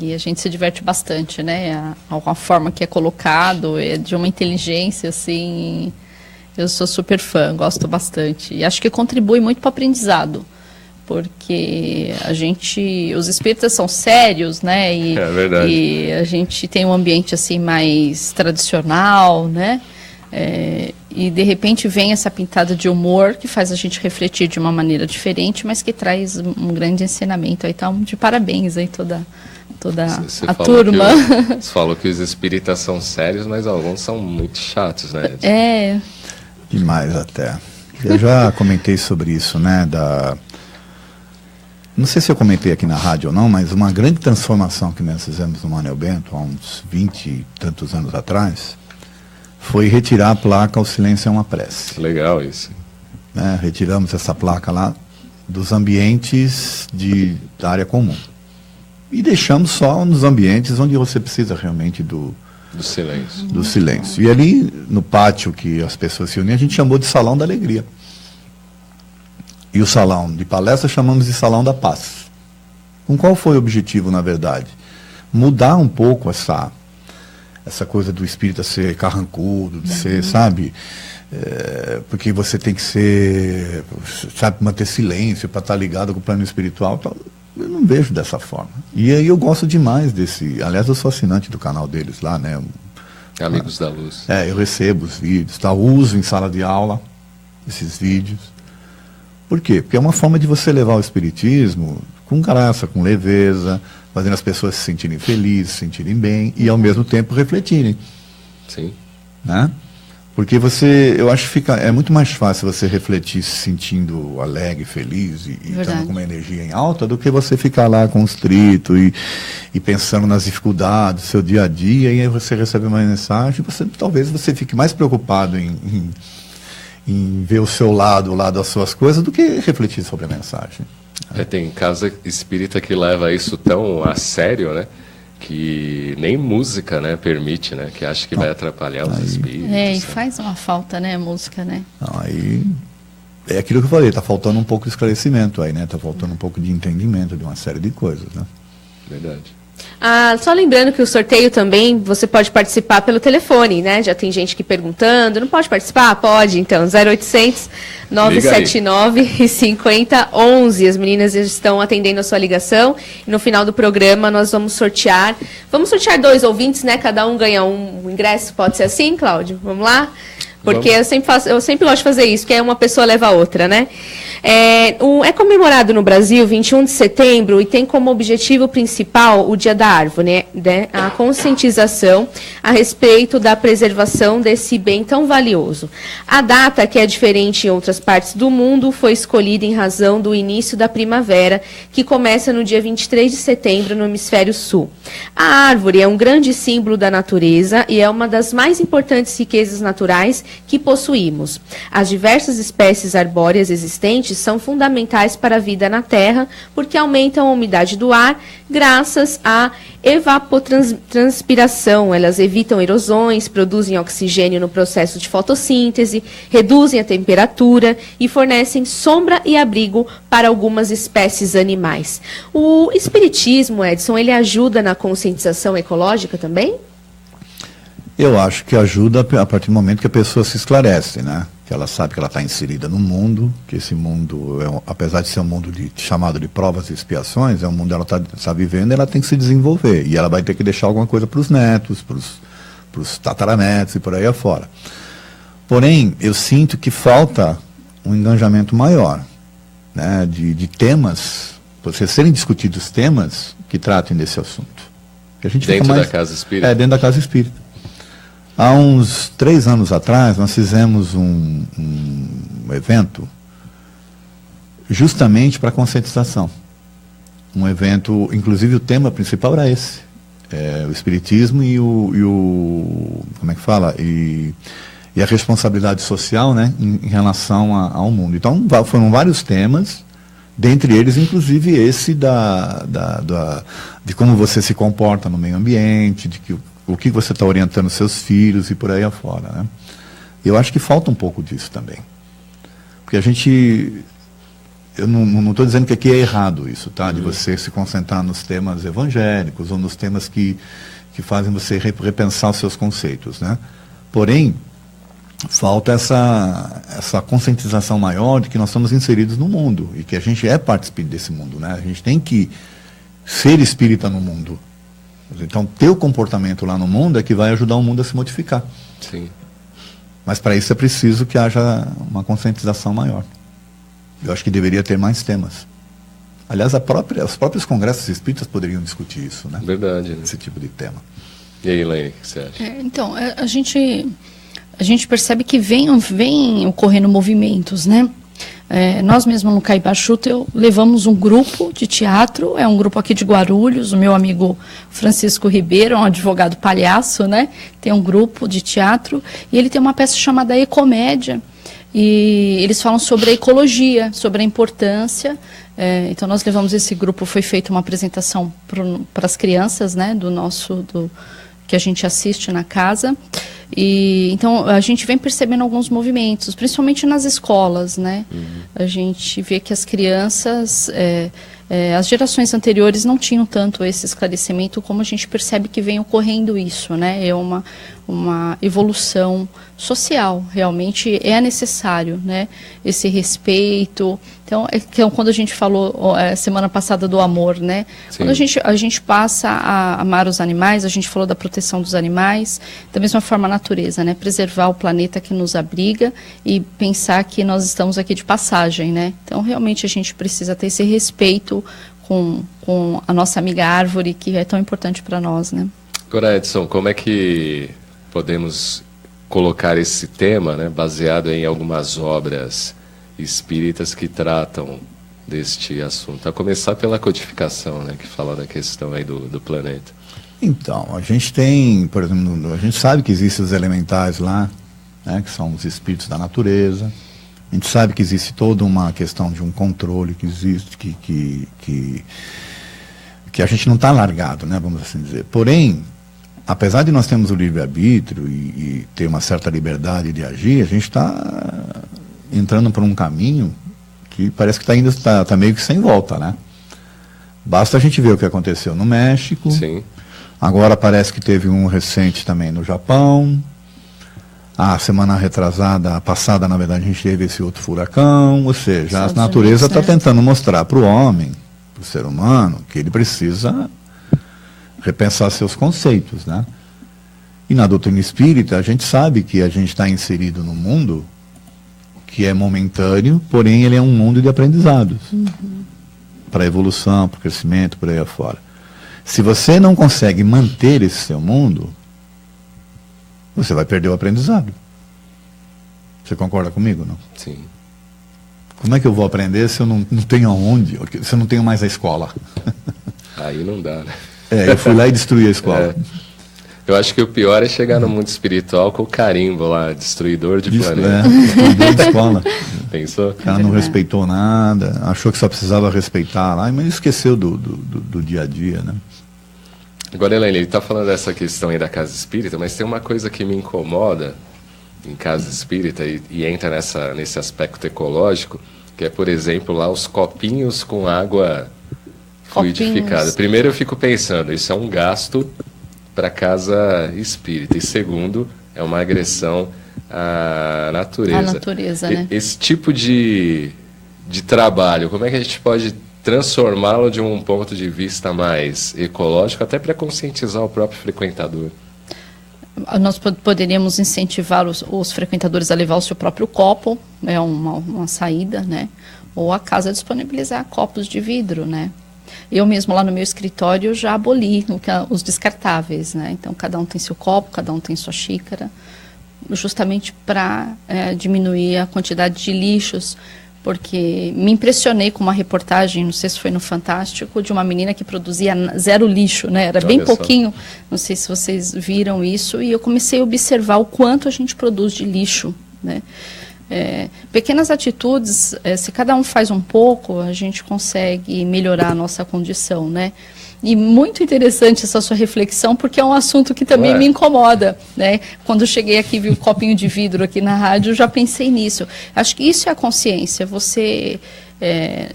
e a gente se diverte bastante, né? A forma que é colocado é de uma inteligência, assim, eu sou super fã, gosto bastante. E acho que contribui muito para o aprendizado, porque os espíritas são sérios, né? É verdade. E a gente tem um ambiente, assim, mais tradicional, né? E de repente vem essa pitada de humor que faz a gente refletir de uma maneira diferente, mas que traz um grande ensinamento. Aí tá de parabéns aí toda a turma. Você falou que os espíritas são sérios, mas alguns são muito chatos, né? Demais até. Eu já comentei sobre isso, né? Não sei se eu comentei aqui na rádio ou não, mas uma grande transformação que nós fizemos no Manuel Bento há uns 20 e tantos anos atrás foi retirar a placa "O Silêncio é uma Prece". Legal isso. Retiramos essa placa lá dos ambientes da área comum. E deixamos só nos ambientes onde você precisa realmente do silêncio. E ali no pátio que as pessoas se uniam, a gente chamou de Salão da Alegria. E o salão de palestra chamamos de Salão da Paz. Qual foi o objetivo, na verdade? Mudar um pouco essa coisa do espírita ser carrancudo, de ser, sabe? Porque você tem que ser, sabe, manter silêncio para estar ligado com o plano espiritual. Eu não vejo dessa forma. E aí eu gosto demais desse. Aliás, eu sou assinante do canal deles lá, né? Amigos da Luz. Eu recebo os vídeos, uso em sala de aula esses vídeos. Por quê? Porque é uma forma de você levar o espiritismo com graça, com leveza, fazendo as pessoas se sentirem felizes, se sentirem bem e ao mesmo tempo refletirem. Sim. Né? Porque eu acho que é muito mais fácil você refletir se sentindo alegre, feliz e estando com uma energia em alta do que você ficar lá constrito e pensando nas dificuldades do seu dia a dia, e aí você recebe uma mensagem, talvez você fique mais preocupado em ver o seu lado, o lado das suas coisas, do que refletir sobre a mensagem. Tem casa espírita que leva isso tão a sério, né? Que nem música, né, permite, né? Que acha que vai atrapalhar os espíritos. E faz uma falta, né, música, né? Aí é aquilo que eu falei, tá faltando um pouco de esclarecimento aí, né? Tá faltando um pouco de entendimento de uma série de coisas, né? Verdade. Só lembrando que o sorteio também, você pode participar pelo telefone, né? Já tem gente aqui perguntando, não pode participar? Pode, então, 0800 979 5011. As meninas estão atendendo a sua ligação e no final do programa nós vamos sortear 2 ouvintes, né? Cada um ganha um ingresso, pode ser assim, Cláudio? Vamos lá? Porque eu sempre gosto de fazer isso, que é uma pessoa leva a outra, né? É comemorado no Brasil 21 de setembro e tem como objetivo principal o Dia da Árvore, né? A conscientização a respeito da preservação desse bem tão valioso. A data, que é diferente em outras partes do mundo, foi escolhida em razão do início da primavera, que começa no dia 23 de setembro no hemisfério sul. A árvore é um grande símbolo da natureza e é uma das mais importantes riquezas naturais que possuímos. As diversas espécies arbóreas existentes são fundamentais para a vida na Terra, porque aumentam a umidade do ar graças à evapotranspiração. Elas evitam erosões, produzem oxigênio no processo de fotossíntese, reduzem a temperatura e fornecem sombra e abrigo para algumas espécies animais. O espiritismo, Edson, ele ajuda na conscientização ecológica também? Eu acho que ajuda a partir do momento que a pessoa se esclarece, né? Que ela sabe que ela está inserida num mundo, que esse mundo, apesar de ser um mundo chamado de provas e expiações, é um mundo que ela está vivendo, ela tem que se desenvolver. E ela vai ter que deixar alguma coisa para os netos, para os tataranetos e por aí afora. Porém, eu sinto que falta um engajamento maior, né? De temas, para serem discutidos temas que tratem desse assunto. Que a gente dentro da casa espírita? Dentro da casa espírita. Há uns 3 anos atrás, nós fizemos um evento justamente para conscientização. Um evento, inclusive o tema principal era esse. O espiritismo e o como é que fala? E a responsabilidade social, né, em relação ao mundo. Então, foram vários temas, dentre eles, inclusive, esse de como você se comporta no meio ambiente, de que o que você está orientando seus filhos e por aí afora, né? Eu acho que falta um pouco disso também. Porque a gente... Eu não estou dizendo que aqui é errado isso, tá? De você se concentrar nos temas evangélicos ou nos temas que fazem você repensar os seus conceitos, né? Porém, falta essa conscientização maior de que nós estamos inseridos no mundo e que a gente é partícipe desse mundo, né? A gente tem que ser espírita no mundo. Então, ter o comportamento lá no mundo é que vai ajudar o mundo a se modificar. Sim. Mas para isso é preciso que haja uma conscientização maior. Eu acho que deveria ter mais temas. Aliás, os próprios congressos espíritas poderiam discutir isso, né? Verdade. Né? Esse tipo de tema. E aí, Elaine, o que você acha? Então, a gente percebe que vem ocorrendo movimentos, né? Nós mesmos no Caibachuta levamos um grupo de teatro, é um grupo aqui de Guarulhos, o meu amigo Francisco Ribeiro, é um advogado palhaço, né? Tem um grupo de teatro e ele tem uma peça chamada Ecomédia. E eles falam sobre a ecologia, sobre a importância. Então nós levamos esse grupo, foi feita uma apresentação para as crianças, né, que a gente assiste na casa. E então a gente vem percebendo alguns movimentos, principalmente nas escolas, né? A gente vê que as crianças, as gerações anteriores não tinham tanto esse esclarecimento, como a gente percebe que vem ocorrendo isso, né? É uma evolução social, realmente é necessário, né? Esse respeito. Então, quando a gente falou semana passada do amor, né? Sim. Quando a gente passa a amar os animais, a gente falou da proteção dos animais, da mesma forma a natureza, né? Preservar o planeta que nos abriga e pensar que nós estamos aqui de passagem, né? Então, realmente a gente precisa ter esse respeito com a nossa amiga árvore, que é tão importante para nós, né? Agora, Edson, como é que podemos colocar esse tema, né, baseado em algumas obras espíritas que tratam deste assunto? A começar pela codificação, né, que fala da questão aí do planeta. Então, a gente tem, por exemplo, a gente sabe que existem os elementais lá, né, que são os espíritos da natureza. A gente sabe que existe toda uma questão de um controle que existe, que a gente não está largado, né, vamos assim dizer. Porém, apesar de nós termos o livre-arbítrio e ter uma certa liberdade de agir, a gente está entrando por um caminho que parece que está meio que sem volta, né? Basta a gente ver o que aconteceu no México. Sim. Agora parece que teve um recente também no Japão. A semana passada, na verdade, a gente teve esse outro furacão. Ou seja, a natureza está tentando mostrar para o homem, para o ser humano, que ele precisa repensar seus conceitos, né? E na doutrina espírita, a gente sabe que a gente está inserido num mundo que é momentâneo, porém ele é um mundo de aprendizados. Para a evolução, para o crescimento, por aí afora. Se você não consegue manter esse seu mundo, você vai perder o aprendizado. Você concorda comigo, não? Sim. Como é que eu vou aprender se eu não tenho aonde? Se eu não tenho mais a escola? Aí não dá, né? Eu fui lá e destruí a escola. Eu acho que o pior é chegar no mundo espiritual com o carimbo lá, destruidor de planeta. Destruidor de escola. Pensou? O cara não respeitou nada, achou que só precisava respeitar lá, mas esqueceu do dia a dia, né? Agora, Elaine, ele está falando dessa questão aí da casa espírita, mas tem uma coisa que me incomoda em casa espírita e entra nesse aspecto ecológico, que é, por exemplo, lá os copinhos com água fluidificada. Primeiro eu fico pensando, isso é um gasto para casa espírita, e segundo, é uma agressão à natureza. À natureza, né? Esse tipo de trabalho, como é que a gente pode transformá-lo de um ponto de vista mais ecológico, até para conscientizar o próprio frequentador? Nós poderíamos incentivar os frequentadores a levar o seu próprio copo, é uma saída, né? Ou a casa disponibilizar copos de vidro, né? Eu mesmo lá no meu escritório já aboli os descartáveis, né? Então cada um tem seu copo, cada um tem sua xícara, justamente para diminuir a quantidade de lixos, porque me impressionei com uma reportagem, não sei se foi no Fantástico, de uma menina que produzia 0 lixo, né? Era bem pouquinho, não sei se vocês viram isso, e eu comecei a observar o quanto a gente produz de lixo, né? Pequenas atitudes, se cada um faz um pouco, a gente consegue melhorar a nossa condição, né? E muito interessante essa sua reflexão, porque é um assunto que também me incomoda, né? Quando eu cheguei aqui, vi um copinho de vidro aqui na rádio, eu já pensei nisso. Acho que isso é a consciência. Você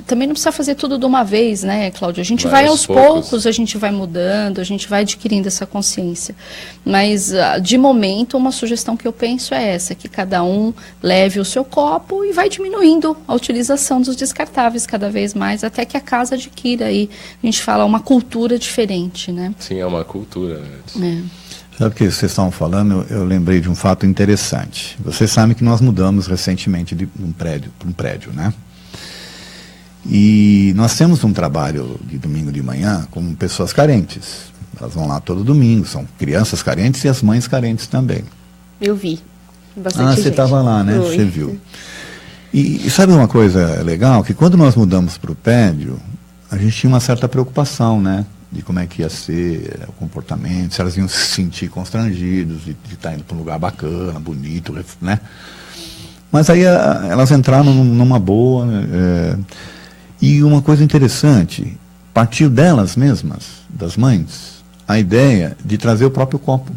também não precisa fazer tudo de uma vez, né, Cláudio? A gente vai aos poucos, a gente vai mudando, a gente vai adquirindo essa consciência. Mas, de momento, uma sugestão que eu penso é essa, que cada um leve o seu copo e vai diminuindo a utilização dos descartáveis cada vez mais, até que a casa adquira aí, a gente fala, uma cultura diferente, né? Sim, é uma cultura. Né? Sabe o que vocês estavam falando? Eu lembrei de um fato interessante. Vocês sabem que nós mudamos recentemente de um prédio para um prédio, né? E nós temos um trabalho de domingo de manhã com pessoas carentes. Elas vão lá todo domingo, são crianças carentes e as mães carentes também. Eu vi. Bastante você estava lá, né? Você viu. E sabe uma coisa legal? Que quando nós mudamos para o prédio, a gente tinha uma certa preocupação, né? De como é que ia ser o comportamento, se elas iam se sentir constrangidas de estar indo para um lugar bacana, bonito, né? Mas aí elas entraram numa boa. E uma coisa interessante, partiu delas mesmas, das mães, a ideia de trazer o próprio copo.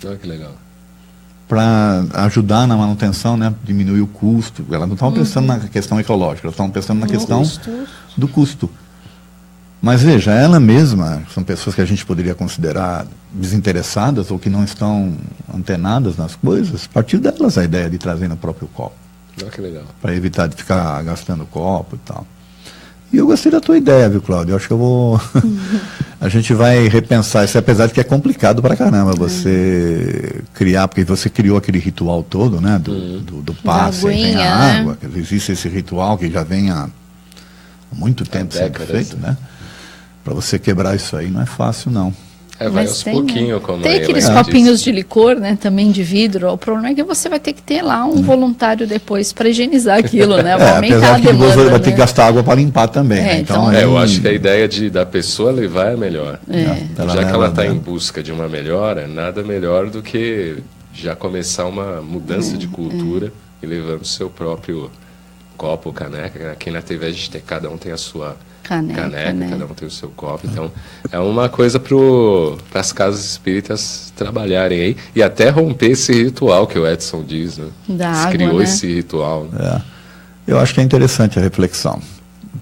Olha que legal. Para ajudar na manutenção, né, diminuir o custo. Elas não estavam pensando na questão ecológica, elas estavam pensando na questão do custo. Mas veja, ela mesma, são pessoas que a gente poderia considerar desinteressadas ou que não estão antenadas nas coisas, partiu delas a ideia de trazer no próprio copo. Olha que legal. Para evitar de ficar gastando copo e tal. E eu gostei da tua ideia, viu, Cláudio? Eu acho que eu vou... A gente vai repensar isso, apesar de que é complicado pra caramba você criar, porque você criou aquele ritual todo, né? Do passe, vem a água. Né? Existe esse ritual que já vem há muito tempo sendo feito, né? Para você quebrar isso aí não é fácil, não. Vai aos pouquinhos, como tem aqueles copinhos de licor, né, também de vidro. O problema é que você vai ter que ter lá um voluntário depois para higienizar aquilo, né? Vai aumentar a demanda, você vai ter que gastar água para limpar também. Né? Então, eu acho que a ideia da pessoa levar é melhor. Já que ela está em busca de uma melhora, nada melhor do que já começar uma mudança de cultura e levando o seu próprio copo, caneca. Aqui na TV a gente tem, cada um tem a sua caneca, cada um tem o seu copo. Então, é uma coisa para as casas espíritas trabalharem aí e até romper esse ritual que o Edson diz, né? Criou esse ritual. Né? Eu acho que é interessante a reflexão.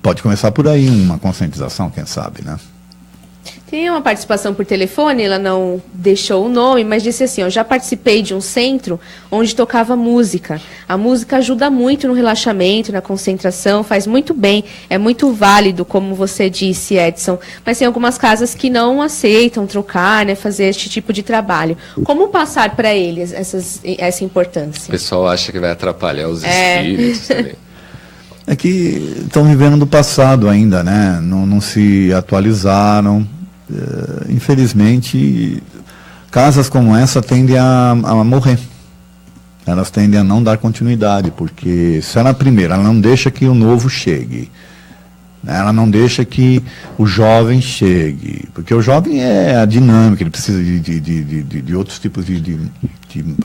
Pode começar por aí, uma conscientização, quem sabe, né? Tem uma participação por telefone, ela não deixou o nome, mas disse assim, eu já participei de um centro onde tocava música. A música ajuda muito no relaxamento, na concentração, faz muito bem, é muito válido, como você disse, Edson. Mas tem algumas casas que não aceitam trocar, né, fazer este tipo de trabalho. Como passar para eles essa importância? O pessoal acha que vai atrapalhar os espíritos também. É que estão vivendo do passado ainda, né? Não se atualizaram. Infelizmente, casas como essa tendem a morrer. Elas tendem a não dar continuidade, porque se ela primeiro, ela não deixa que o novo chegue, né? Ela não deixa que o jovem chegue, porque o jovem é a dinâmica, ele precisa de outros tipos de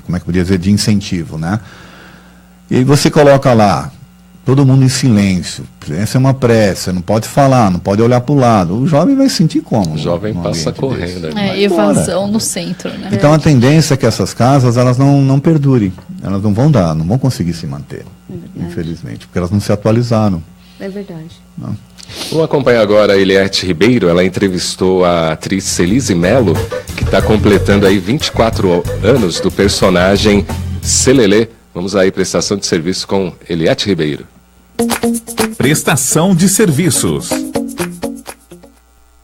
como é que eu podia dizer, de incentivo, né? E aí você coloca lá todo mundo em silêncio, silêncio é uma pressa, não pode falar, não pode olhar para o lado. O jovem vai sentir como? O jovem passa correndo. Evasão no centro, né? Então a tendência é que essas casas, elas não perdurem, elas não vão conseguir se manter, infelizmente, porque elas não se atualizaram. É verdade. Não. Vamos acompanhar agora a Eliette Ribeiro, ela entrevistou a atriz Celise Mello, que está completando aí 24 anos do personagem Selelê. Vamos aí, prestação de serviço com Eliette Ribeiro. Prestação de serviços.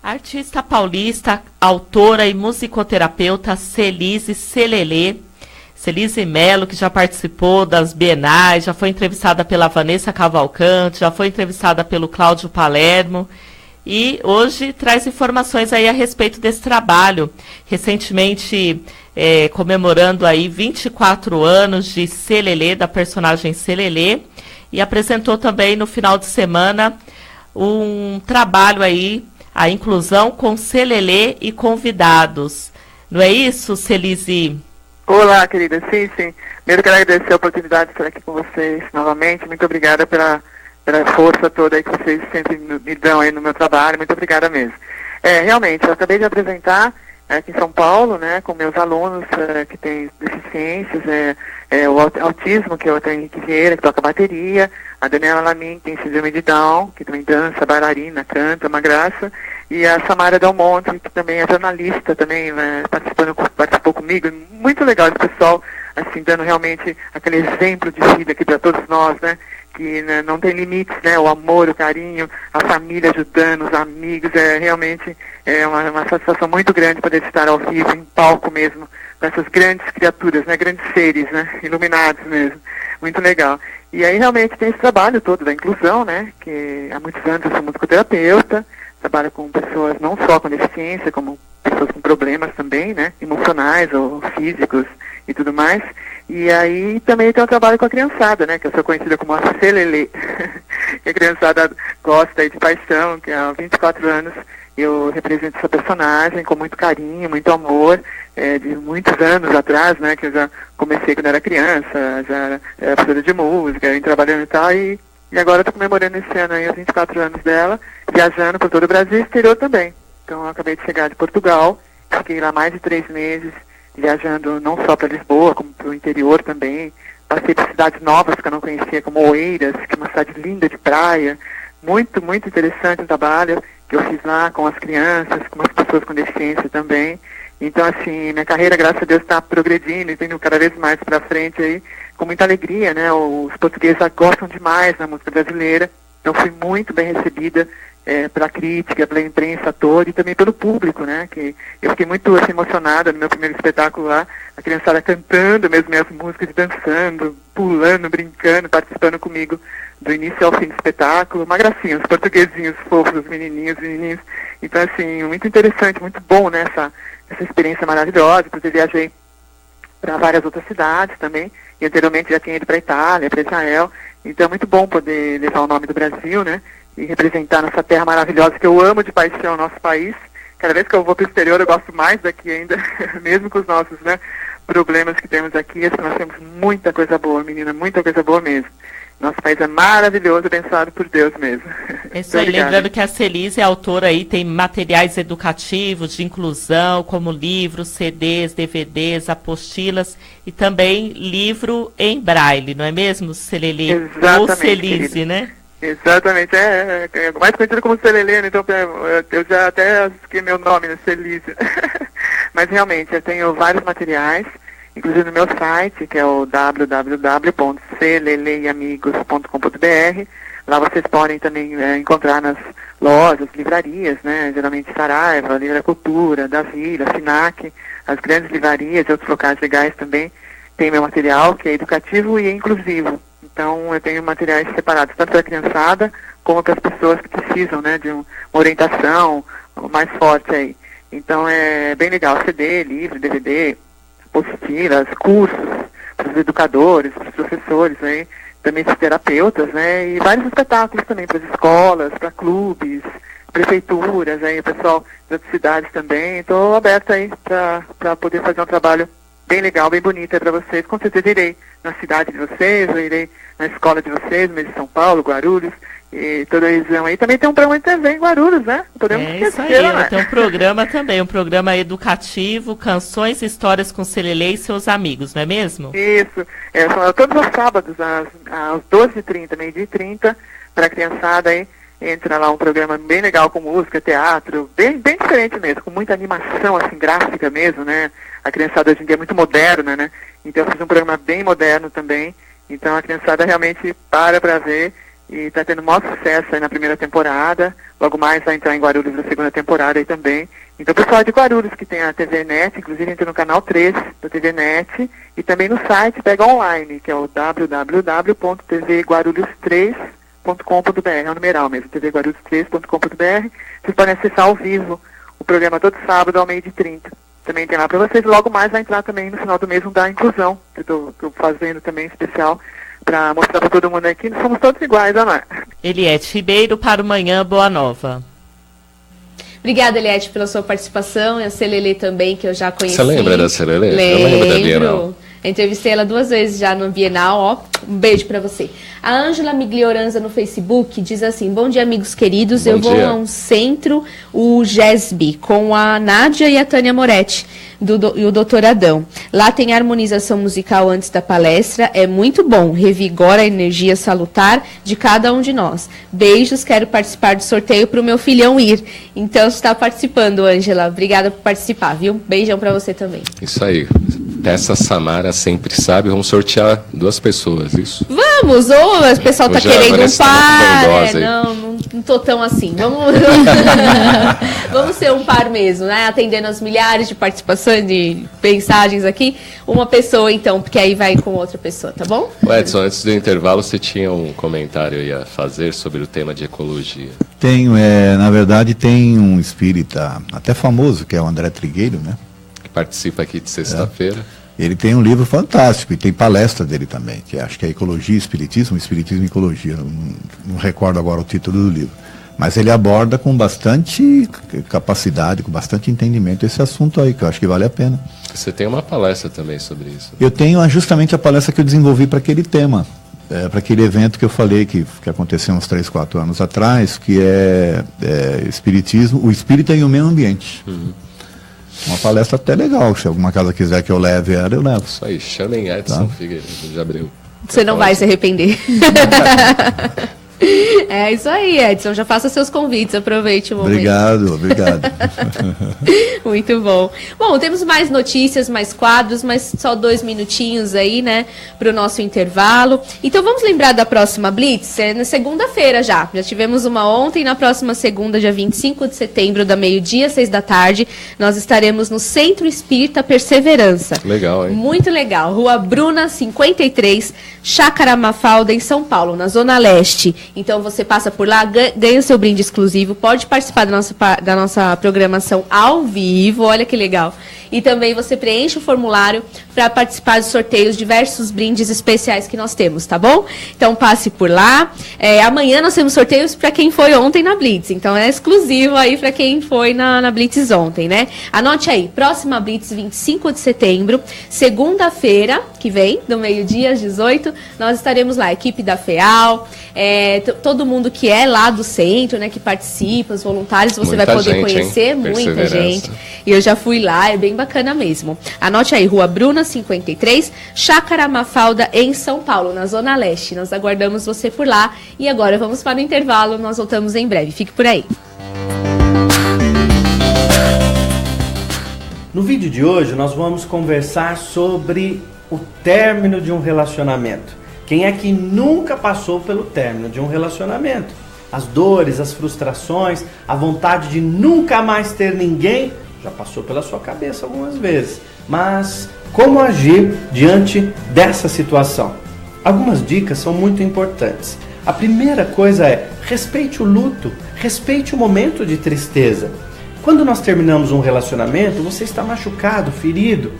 Artista paulista, autora e musicoterapeuta Celise Selelê. Celise Mello, que já participou das Bienais, já foi entrevistada pela Vanessa Cavalcante, já foi entrevistada pelo Cláudio Palermo. E hoje traz informações aí a respeito desse trabalho. Recentemente, comemorando aí 24 anos de Selelê, da personagem Selelê. E apresentou também no final de semana um trabalho aí, a inclusão com Selelê e convidados. Não é isso, Celise? Olá, querida. Sim. Primeiro quero agradecer a oportunidade de estar aqui com vocês novamente. Muito obrigada pela força toda aí que vocês sempre me dão aí no meu trabalho. Muito obrigada mesmo. Realmente, eu acabei de apresentar aqui em São Paulo, né, com meus alunos que têm deficiências, o autismo, que é o Henrique Vieira, que toca bateria, a Daniela Lamin, que tem síndrome de Down, que também dança, bailarina, canta, uma graça, e a Samara Del Monte, que também é jornalista, também né, participou comigo. Muito legal esse pessoal, assim, dando realmente aquele exemplo de vida aqui para todos nós, né, que né, não tem limites, né, o amor, o carinho, a família ajudando, os amigos, realmente uma satisfação muito grande poder estar ao vivo, em palco mesmo, com essas grandes criaturas, né, grandes seres, né, iluminados mesmo, muito legal. E aí realmente tem esse trabalho todo da inclusão, né, que há muitos anos eu sou musicoterapeuta, trabalho com pessoas não só com deficiência, como pessoas com problemas também, né, emocionais ou físicos e tudo mais. E aí também tem um trabalho com a criançada, né, que eu sou conhecida como a Celelê, que a criançada gosta aí de paixão, que há 24 anos eu represento essa personagem com muito carinho, muito amor, de muitos anos atrás, né, que eu já comecei quando era criança, já era professora de música, trabalhando e tal, e agora eu tô comemorando esse ano aí os 24 anos dela, viajando por todo o Brasil e exterior também. Então eu acabei de chegar de Portugal, fiquei lá mais de 3 meses, viajando não só para Lisboa, como para o interior também. Passei por cidades novas que eu não conhecia, como Oeiras, que é uma cidade linda de praia. Muito, muito interessante o trabalho que eu fiz lá com as crianças, com as pessoas com deficiência também. Então, assim, minha carreira, graças a Deus, está progredindo e indo cada vez mais para frente aí, com muita alegria, né? Os portugueses já gostam demais da música brasileira, então fui muito bem recebida pela crítica, pela imprensa toda e também pelo público, né, que eu fiquei muito assim, emocionada no meu primeiro espetáculo lá, a criançada cantando mesmo minhas músicas, dançando, pulando, brincando, participando comigo do início ao fim do espetáculo, uma gracinha, os portuguesinhos fofos, os menininhos, então assim, muito interessante, muito bom, né, essa experiência maravilhosa. Inclusive viajei para várias outras cidades também, e anteriormente já tinha ido para a Itália, para Israel, então é muito bom poder levar o nome do Brasil, né, e representar nossa terra maravilhosa, que eu amo de paixão, nosso país. Cada vez que eu vou para o exterior eu gosto mais daqui ainda, mesmo com os nossos, né, problemas que temos aqui. Nós temos muita coisa boa, menina, muita coisa boa mesmo. Nosso país é maravilhoso, abençoado por Deus mesmo. Isso aí, lembrando que a Celise é autora aí, tem materiais educativos de inclusão, como livros, CDs, DVDs, apostilas e também livro em braille, não é mesmo, Celeli? Exatamente, ou Celise, querida, né? Exatamente, é mais conhecido como Celelê, então eu já até esqueci meu nome, né, Celise. Mas realmente, eu tenho vários materiais, inclusive no meu site, que é o www.celeleiamigos.com.br. Lá vocês podem também encontrar nas lojas, livrarias, né, geralmente Saraiva, Livre Cultura, da Vila, Finac, as grandes livrarias e outros locais legais também. Tem meu material, que é educativo e inclusivo. Então, eu tenho materiais separados, tanto para a criançada, como para as pessoas que precisam, né, de uma orientação mais forte aí. Então, é bem legal, CD, livro, DVD, apostilas, cursos para os educadores, para os professores, né, também para os terapeutas, né, e vários espetáculos também para as escolas, para clubes, prefeituras, aí, o pessoal das cidades também. Estou aberta aí para poder fazer um trabalho bem legal, bem bonito para vocês. Com certeza irei na cidade de vocês, eu irei na escola de vocês, no mês de São Paulo, Guarulhos, e toda a região aí. Também tem um programa de TV em Guarulhos, né? Podemos esquecer, isso aí, né? Tem um programa também, um programa educativo, canções e histórias com Celelê e seus amigos, não é mesmo? Isso, são todos os sábados, às 12h30, meio-dia e 30, para a criançada aí. Entra lá um programa bem legal com música, teatro, bem diferente mesmo, com muita animação, assim, gráfica mesmo, né? A criançada hoje em dia é muito moderna, né? Então eu fiz um programa bem moderno também. Então a criançada realmente para ver e está tendo o maior sucesso aí na primeira temporada. Logo mais vai entrar em Guarulhos na segunda temporada aí também. Então o pessoal de Guarulhos que tem a TV Net, inclusive entra no canal 3 da TV Net e também no site pega online, que é o www.tvguarulhos3.com.br, é o numeral mesmo, tvguarulhos3.com.br. Vocês podem acessar ao vivo o programa todo sábado ao 12h30. Também tem lá para vocês. Logo mais vai entrar também no final do mês da inclusão, que eu estou fazendo também especial, para mostrar para todo mundo aqui, somos todos iguais, Ana. Eliette Ribeiro para o Manhã Boa Nova. Obrigada, Eliette, pela sua participação, e a Celelê também, que eu já conheci. Você lembra da Celelê? Lembro. Eu lembro da Bienal. Eu entrevistei ela 2 vezes já no Bienal, ó. Um beijo pra você. A Ângela Miglioranza no Facebook diz assim: bom dia, amigos queridos. Eu vou a um centro, o GESB, com a Nádia e a Tânia Moretti e o Dr. Adão. Lá tem harmonização musical antes da palestra. É muito bom. Revigora a energia salutar de cada um de nós. Beijos, quero participar do sorteio para o meu filhão ir. Então, você está participando, Ângela. Obrigada por participar, viu? Beijão para você também. Isso aí. Essa Samara sempre sabe. Vamos sortear 2 pessoas, isso? Vamos! Ou o pessoal está querendo um par. Não tô tão assim. Vamos ser um par mesmo, né? Atendendo as milhares de participações, de mensagens aqui. Uma pessoa, então, porque aí vai com outra pessoa, tá bom? Edson, antes do intervalo, você tinha um comentário aí a fazer sobre o tema de ecologia. Tenho, na verdade, tem um espírita até famoso, que é o André Trigueiro, né? Que participa aqui de sexta-feira. Ele tem um livro fantástico e tem palestra dele também, que acho que é Ecologia e Espiritismo, Espiritismo e Ecologia, não recordo agora o título do livro. Mas ele aborda com bastante capacidade, com bastante entendimento esse assunto aí, que eu acho que vale a pena. Você tem uma palestra também sobre isso? Eu tenho justamente a palestra que eu desenvolvi para aquele tema, para aquele evento que eu falei que aconteceu uns 3, 4 anos atrás, que é Espiritismo, o Espírita e o Meio Ambiente. Uma palestra até legal, se alguma casa quiser que eu leve ela, eu levo. Isso aí, chamem Edson Figueiredo de Abreu. Você não vai se arrepender. É isso aí, Edson. Já faça seus convites, aproveite o momento. Obrigado. Muito bom. Bom, temos mais notícias, mais quadros, mas só 2 minutinhos aí, né, para o nosso intervalo. Então vamos lembrar da próxima Blitz? É na segunda-feira já. Já tivemos uma ontem, na próxima segunda, dia 25 de setembro, da meio-dia, 6 da tarde, nós estaremos no Centro Espírita Perseverança. Legal, hein? Muito legal. Rua Bruna, 53, Chácara Mafalda, em São Paulo, na Zona Leste. Então você passa por lá, ganha o seu brinde exclusivo, pode participar da nossa programação ao vivo, olha que legal. E também você preenche o formulário para participar dos sorteios, diversos brindes especiais que nós temos, tá bom? Então passe por lá. Amanhã nós temos sorteios para quem foi ontem na Blitz, então é exclusivo aí para quem foi na Blitz ontem, né? Anote aí, próxima Blitz, 25 de setembro, segunda-feira que vem, do meio-dia às 18, nós estaremos lá, equipe da FEAL, todo mundo que é lá do centro, né, que participa, os voluntários, você vai poder conhecer, muita gente. E eu já fui lá, é bem bacana mesmo. Anote aí, Rua Bruna, 53, Chácara Mafalda, em São Paulo, na Zona Leste. Nós aguardamos você por lá. E agora vamos para o intervalo, nós voltamos em breve. Fique por aí. No vídeo de hoje, nós vamos conversar sobre o término de um relacionamento. Quem é que nunca passou pelo término de um relacionamento? As dores, as frustrações, a vontade de nunca mais ter ninguém já passou pela sua cabeça algumas vezes. Mas como agir diante dessa situação? Algumas dicas são muito importantes. A primeira coisa é: respeite o luto, respeite o momento de tristeza. Quando nós terminamos um relacionamento, você está machucado, ferido,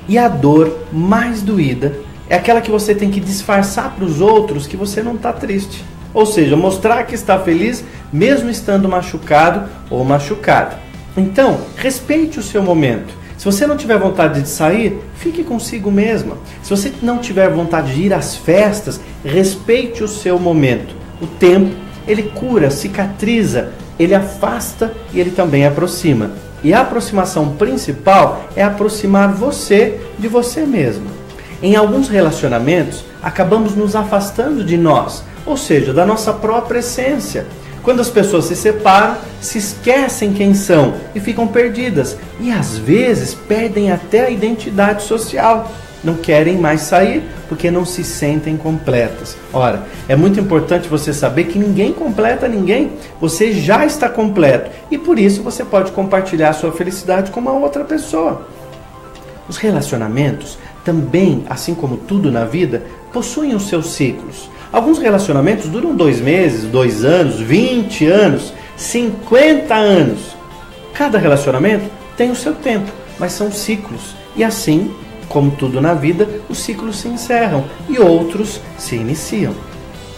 e a dor mais doída é aquela que você tem que disfarçar para os outros que você não está triste. Ou seja, mostrar que está feliz mesmo estando machucado ou machucada. Então, respeite o seu momento. Se você não tiver vontade de sair, fique consigo mesma. Se você não tiver vontade de ir às festas, respeite o seu momento. O tempo, ele cura, cicatriza, ele afasta e ele também aproxima. E a aproximação principal é aproximar você de você mesmo. Em alguns relacionamentos, acabamos nos afastando de nós, ou seja, da nossa própria essência. Quando as pessoas se separam, se esquecem quem são e ficam perdidas. E às vezes perdem até a identidade social. Não querem mais sair porque não se sentem completas. Ora, é muito importante você saber que ninguém completa ninguém. Você já está completo e por isso você pode compartilhar sua felicidade com uma outra pessoa. Os relacionamentos também, assim como tudo na vida, possuem os seus ciclos. Alguns relacionamentos duram 2 meses, 2 anos, 20 anos, 50 anos. Cada relacionamento tem o seu tempo, mas são ciclos. E assim, como tudo na vida, os ciclos se encerram e outros se iniciam.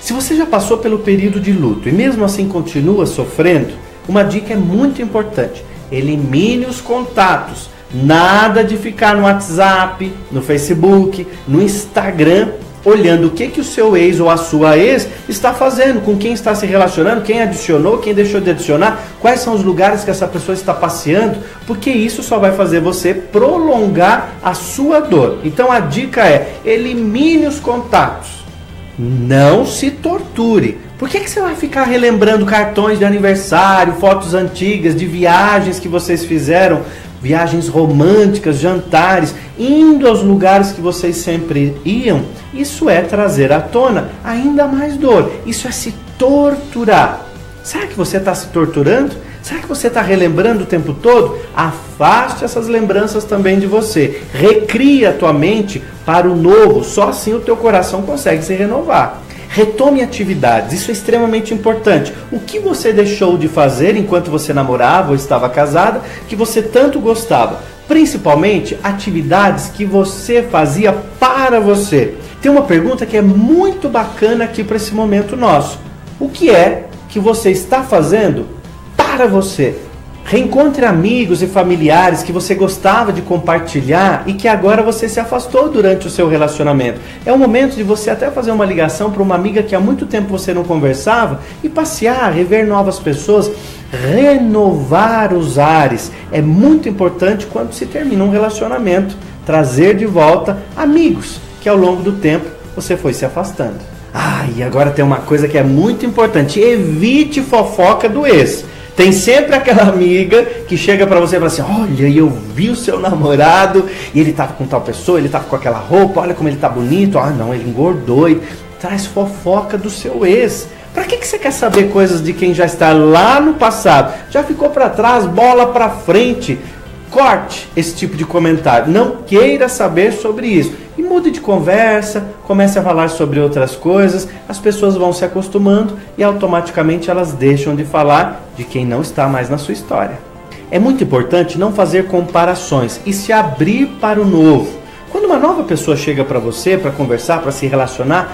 Se você já passou pelo período de luto e mesmo assim continua sofrendo, uma dica é muito importante: elimine os contatos. Nada de ficar no WhatsApp, no Facebook, no Instagram, olhando o que o seu ex ou a sua ex está fazendo, com quem está se relacionando, quem adicionou, quem deixou de adicionar, quais são os lugares que essa pessoa está passeando, porque isso só vai fazer você prolongar a sua dor. Então a dica é: elimine os contatos, não se torture. Por que você vai ficar relembrando cartões de aniversário, fotos antigas de viagens que vocês fizeram, viagens românticas, jantares, indo aos lugares que vocês sempre iam? Isso é trazer à tona ainda mais dor. Isso é se torturar. Será que você está se torturando? Será que você está relembrando o tempo todo? Afaste essas lembranças também de você. Recria a tua mente para o novo. Só assim o teu coração consegue se renovar. Retome atividades, isso é extremamente importante. O que você deixou de fazer enquanto você namorava ou estava casada, que você tanto gostava? Principalmente atividades que você fazia para você. Tem uma pergunta que é muito bacana aqui para esse momento nosso. O que é que você está fazendo para você? Reencontre amigos e familiares que você gostava de compartilhar e que agora você se afastou durante o seu relacionamento. É o momento de você até fazer uma ligação para uma amiga que há muito tempo você não conversava e passear, rever novas pessoas, renovar os ares. É muito importante quando se termina um relacionamento, trazer de volta amigos que ao longo do tempo você foi se afastando. E agora tem uma coisa que é muito importante: evite fofoca do ex. Tem sempre aquela amiga que chega pra você e fala assim: olha, eu vi o seu namorado e ele tava com tal pessoa, ele tava com aquela roupa, olha como ele tá bonito, não, ele engordou. E traz fofoca do seu ex. Pra que você quer saber coisas de quem já está lá no passado? Já ficou pra trás, bola pra frente. Corte esse tipo de comentário. Não queira saber sobre isso. E mude de conversa, comece a falar sobre outras coisas. As pessoas vão se acostumando e automaticamente elas deixam de falar de quem não está mais na sua história. É muito importante não fazer comparações e se abrir para o novo. Quando uma nova pessoa chega para você, para conversar, para se relacionar,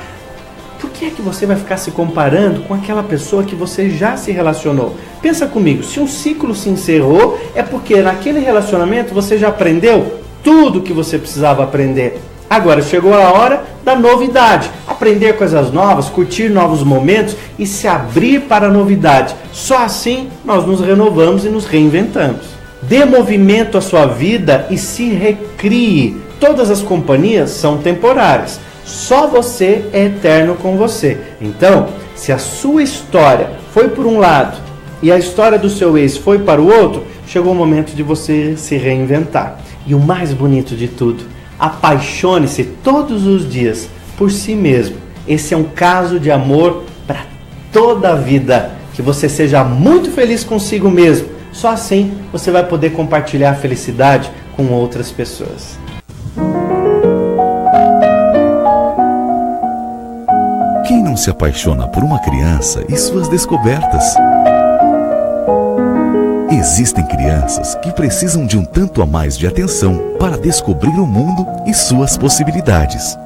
por que é que você vai ficar se comparando com aquela pessoa que você já se relacionou? Pensa comigo, se um ciclo se encerrou, é porque naquele relacionamento você já aprendeu tudo o que você precisava aprender. Agora chegou a hora da novidade, aprender coisas novas, curtir novos momentos e se abrir para a novidade. Só assim nós nos renovamos e nos reinventamos. Dê movimento à sua vida e se recrie. Todas as companhias são temporárias. Só você é eterno com você. Então, se a sua história foi por um lado e a história do seu ex foi para o outro, chegou o momento de você se reinventar. E o mais bonito de tudo, apaixone-se todos os dias por si mesmo. Esse é um caso de amor para toda a vida. Que você seja muito feliz consigo mesmo. Só assim você vai poder compartilhar a felicidade com outras pessoas. Quem não se apaixona por uma criança e suas descobertas? Existem crianças que precisam de um tanto a mais de atenção para descobrir o mundo e suas possibilidades.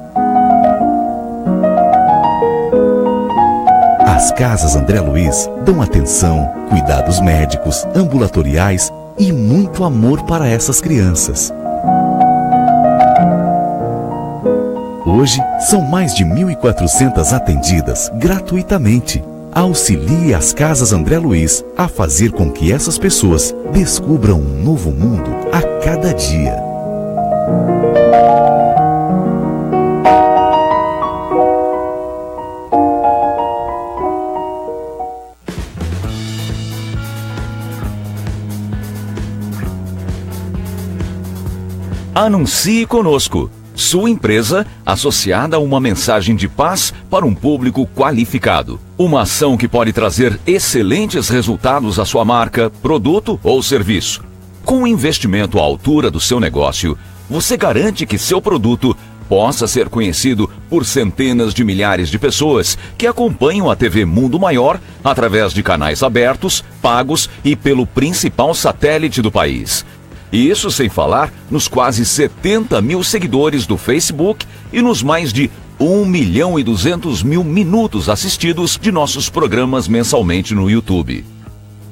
As Casas André Luiz dão atenção, cuidados médicos, ambulatoriais e muito amor para essas crianças. Hoje, são mais de 1.400 atendidas gratuitamente. Auxilie as Casas André Luiz a fazer com que essas pessoas descubram um novo mundo a cada dia. Anuncie conosco. Sua empresa associada a uma mensagem de paz para um público qualificado. Uma ação que pode trazer excelentes resultados à sua marca, produto ou serviço. Com um investimento à altura do seu negócio, você garante que seu produto possa ser conhecido por centenas de milhares de pessoas que acompanham a TV Mundo Maior através de canais abertos, pagos e pelo principal satélite do país. E isso sem falar nos quase 70 mil seguidores do Facebook e nos mais de 1.200.000 minutos assistidos de nossos programas mensalmente no YouTube.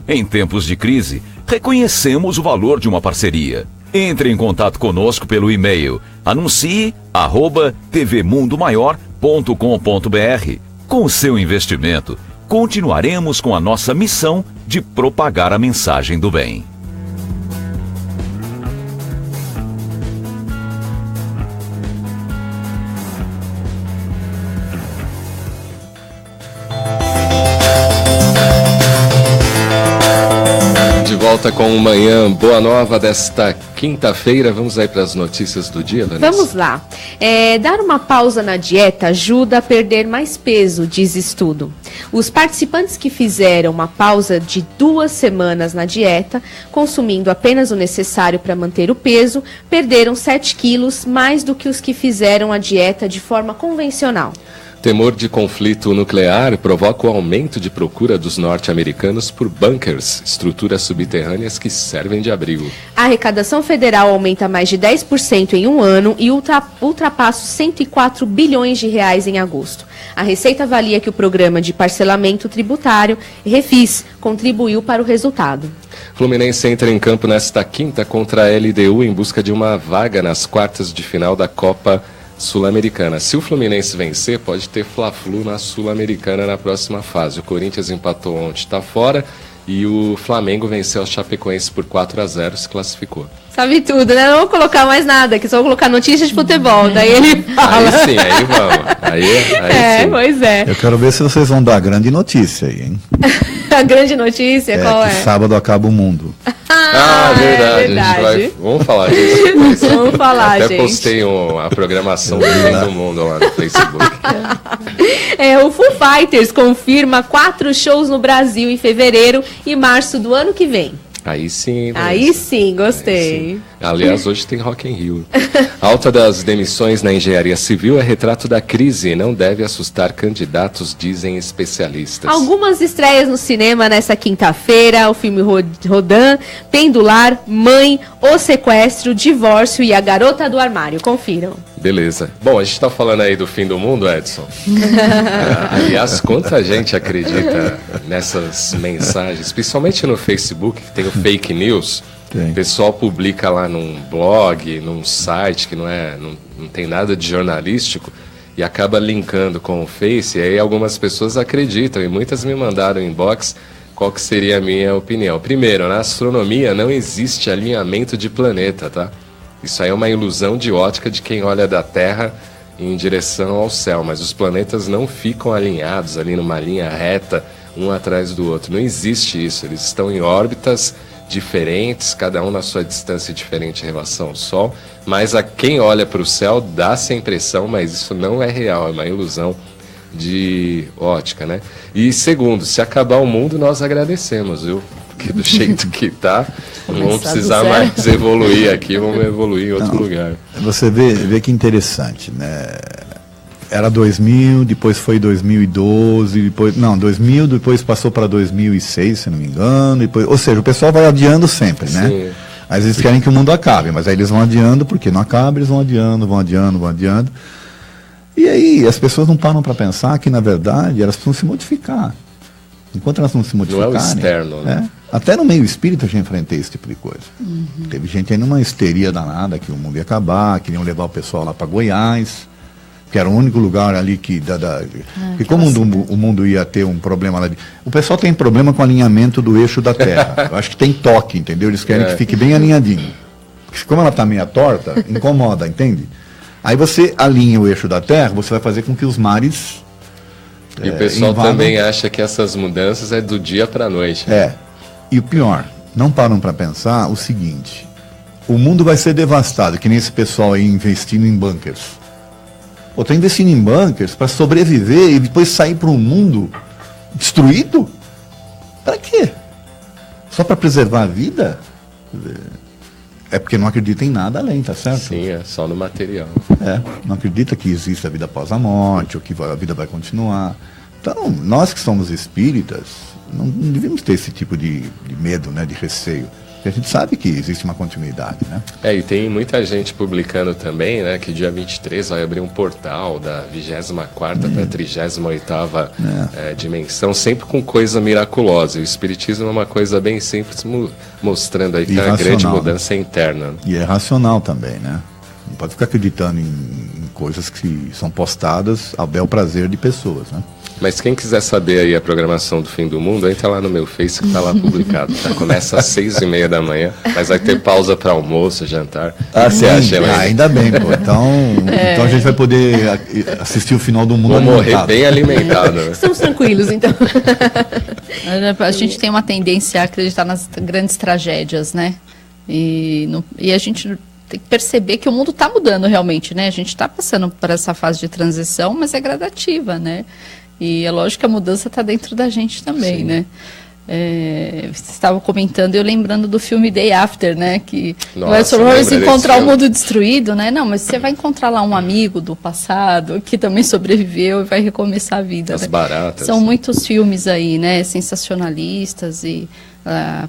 Em tempos de crise, reconhecemos o valor de uma parceria. Entre em contato conosco pelo e-mail anuncie@tvmundomaior.com.br. Com o seu investimento, continuaremos com a nossa missão de propagar a mensagem do bem. De volta com o Manhã Boa Nova desta quinta-feira. Vamos aí para as notícias do dia, Vanessa? Vamos lá. Dar uma pausa na dieta ajuda a perder mais peso, diz estudo. Os participantes que fizeram uma pausa de 2 semanas na dieta, consumindo apenas o necessário para manter o peso, perderam 7 quilos mais do que os que fizeram a dieta de forma convencional. Temor de conflito nuclear provoca o aumento de procura dos norte-americanos por bunkers, estruturas subterrâneas que servem de abrigo. A arrecadação federal aumenta mais de 10% em um ano e ultrapassa 104 bilhões de reais em agosto. A Receita avalia que o programa de parcelamento tributário, Refis, contribuiu para o resultado. Fluminense entra em campo nesta quinta contra a LDU em busca de uma vaga nas quartas de final da Copa Sul-Americana. Se o Fluminense vencer, pode ter Fla-Flu na Sul-Americana na próxima fase. O Corinthians empatou ontem, está fora, e o Flamengo venceu o Chapecoense por 4-0, se classificou. Sabe tudo, né? Não vou colocar mais nada, que só vou colocar notícias de futebol. Daí ele fala. Aí sim, aí vamos. Aí sim. Pois é. Eu quero ver se vocês vão dar a grande notícia aí, hein? A grande notícia, qual é? Sábado acaba o mundo. Verdade. A gente vamos falar disso. Vamos falar, Até gente. postei a programação do Fim do Mundo lá no Facebook. O Foo Fighters confirma 4 shows no Brasil em fevereiro e março do ano que vem. Aí sim. Aí sim, gostei. Aí sim. Aliás, hoje tem Rock in Rio. A alta das demissões na engenharia civil é retrato da crise e não deve assustar candidatos, dizem especialistas. Algumas estreias no cinema nessa quinta-feira: o filme Rodan, Pendular, Mãe, O Sequestro, Divórcio e A Garota do Armário. Confiram. Beleza. Bom, a gente está falando aí do fim do mundo, Edson. Aliás, quanta gente acredita nessas mensagens, principalmente no Facebook, que tem o fake news. O pessoal publica lá num blog, num site que não tem nada de jornalístico e acaba linkando com o Face, e aí algumas pessoas acreditam, e muitas me mandaram inbox qual que seria a minha opinião. Primeiro, na astronomia não existe alinhamento de planeta, tá? Isso aí é uma ilusão de ótica de quem olha da Terra em direção ao céu, mas os planetas não ficam alinhados ali numa linha reta, um atrás do outro. Não existe isso, eles estão em órbitas diferentes, cada um na sua distância diferente em relação ao Sol, mas a quem olha para o céu dá-se a impressão, mas isso não é real, é uma ilusão de ótica, né? E segundo, se acabar o mundo, nós agradecemos, viu? Porque do jeito que tá, não vamos precisar mais evoluir aqui, vamos evoluir em outro lugar. Você vê que interessante, né? Era 2000, depois foi 2012, depois 2000, depois passou para 2006, se não me engano, depois, ou seja, o pessoal vai adiando sempre, né? Sim. Aí eles querem que o mundo acabe, mas aí eles vão adiando, porque não acaba, eles vão adiando. E aí as pessoas não param para pensar que, na verdade, elas precisam se modificar. Enquanto elas não se modificarem... Não é o externo, né? Até no meio espírita eu já enfrentei esse tipo de coisa. Teve gente aí numa histeria danada, que o mundo ia acabar, queriam levar o pessoal lá para Goiás, que era o único lugar ali que... Porque como o mundo ia ter um problema lá... O pessoal tem problema com o alinhamento do eixo da Terra. Eu acho que tem toque, entendeu? Eles querem que fique bem alinhadinho. Porque como ela está meio torta, incomoda, entende? Aí você alinha o eixo da Terra, você vai fazer com que os mares... E o pessoal também acha que essas mudanças é do dia para a noite. E o pior, não param para pensar o seguinte: o mundo vai ser devastado, que nem esse pessoal aí investindo em bunkers. Pô, tá investindo em bunkers para sobreviver e depois sair para um mundo destruído? Para quê? Só para preservar a vida? É porque não acredita em nada além, tá certo? Sim, é só no material. Não acredita que existe a vida após a morte, ou que a vida vai continuar. Então, nós que somos espíritas, não devemos ter esse tipo de medo, né, de receio. Porque a gente sabe que existe uma continuidade, né? E tem muita gente publicando também, né, que dia 23 vai abrir um portal da 24ª para a 38ª dimensão, sempre com coisa miraculosa. E o Espiritismo é uma coisa bem simples, mostrando aí que é uma grande mudança interna. E é racional também, né? Não pode ficar acreditando em coisas que são postadas ao bel prazer de pessoas, né? Mas quem quiser saber aí a programação do Fim do Mundo, entra lá no meu Face que está lá publicado. Tá? Começa às 6h30 da manhã, mas vai ter pausa para almoço, jantar. Você acha? Ainda bem, pô. Então a gente vai poder assistir o Final do Mundo alimentado. Vou morrer bem alimentado. Né? Estamos tranquilos, então. A gente tem uma tendência a acreditar nas grandes tragédias, né? E a gente tem que perceber que o mundo está mudando realmente, né? A gente está passando por essa fase de transição, mas é gradativa, né? E é lógico que a mudança está dentro da gente também, Sim. né? Você estava comentando, eu lembrando do filme Day After, né? Que vai encontrar o mundo destruído, né? Não, mas você vai encontrar lá um amigo do passado que também sobreviveu e vai recomeçar a vida. As baratas. São muitos filmes aí, né? Sensacionalistas e,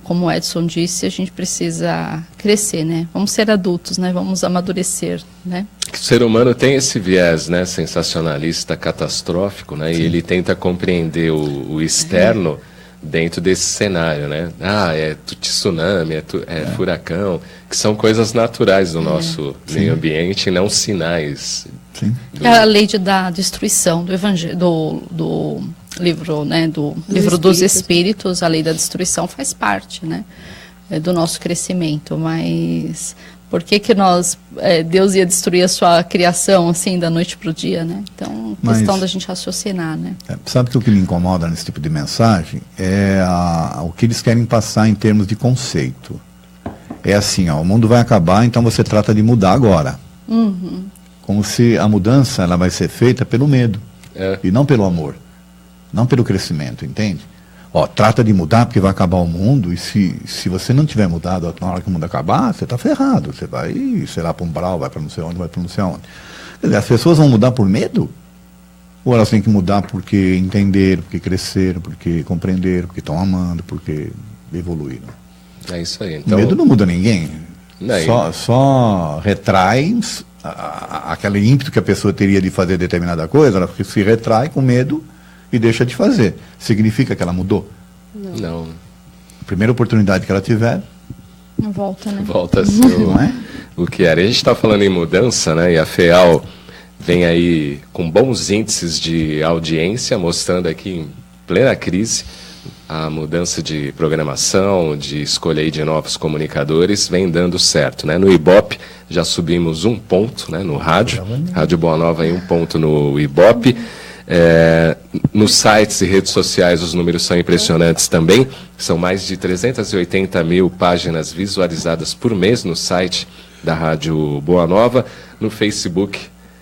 como o Edson disse, a gente precisa crescer, né? Vamos ser adultos, né? Vamos amadurecer, né? O ser humano tem esse viés, né? Sensacionalista, catastrófico, né? E ele tenta compreender o externo dentro desse cenário, né? É tsunami, é furacão, que são coisas naturais do nosso meio ambiente e não sinais. Sim. A lei da destruição do evangelho, do livro, né? Do livro dos Espíritos, a lei da destruição faz parte, né? Do nosso crescimento, mas por que Deus ia destruir a sua criação assim da noite para o dia, né? Então, questão da gente raciocinar, né? Sabe que o que me incomoda nesse tipo de mensagem é o que eles querem passar em termos de conceito. É assim, o mundo vai acabar, então você trata de mudar agora. Uhum. Como se a mudança ela vai ser feita pelo medo e não pelo amor, não pelo crescimento, entende? Trata de mudar porque vai acabar o mundo, e se você não tiver mudado na hora que o mundo acabar, você está ferrado. Você vai, sei lá, para um brau, vai para não sei onde, vai para não sei onde. Quer dizer, as pessoas vão mudar por medo? Ou elas têm que mudar porque entenderam, porque cresceram, porque compreenderam, porque estão amando, porque evoluíram? É isso aí. Então, o medo não muda ninguém. Só retrai aquele ímpeto que a pessoa teria de fazer determinada coisa, ela se retrai com medo e deixa de fazer. Significa que ela mudou? Não. A primeira oportunidade que ela tiver... Não volta, né? Volta a ser o que era. A gente está falando em mudança, né? E a FEAL vem aí com bons índices de audiência, mostrando aqui em plena crise a mudança de programação, de escolha aí de novos comunicadores, vem dando certo, né? No Ibope já subimos 1 ponto, né? No rádio. Rádio Boa Nova em 1 ponto no Ibope. Nos sites e redes sociais os números são impressionantes também. São mais de 380 mil páginas visualizadas por mês no site da Rádio Boa Nova. No Facebook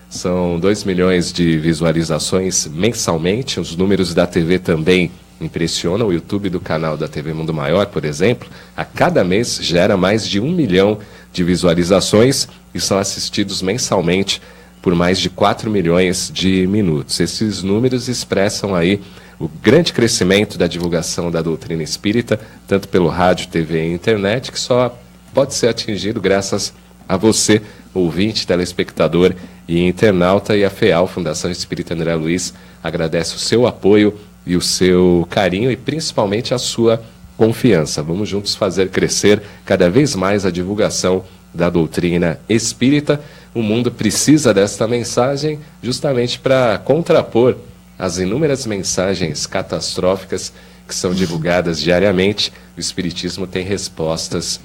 são 2 milhões de visualizações mensalmente. Os números da TV também impressionam. O YouTube do canal da TV Mundo Maior, por exemplo, a cada mês gera mais de 1 milhão de visualizações e são assistidos mensalmente por mais de 4 milhões de minutos. Esses números expressam aí o grande crescimento da divulgação da doutrina espírita, tanto pelo rádio, TV e internet, que só pode ser atingido graças a você, ouvinte, telespectador e internauta. E a FEAL, Fundação Espírita André Luiz, agradece o seu apoio e o seu carinho e principalmente a sua confiança. Vamos juntos fazer crescer cada vez mais a divulgação da doutrina espírita. O mundo precisa desta mensagem justamente para contrapor as inúmeras mensagens catastróficas que são divulgadas diariamente. O Espiritismo tem respostas,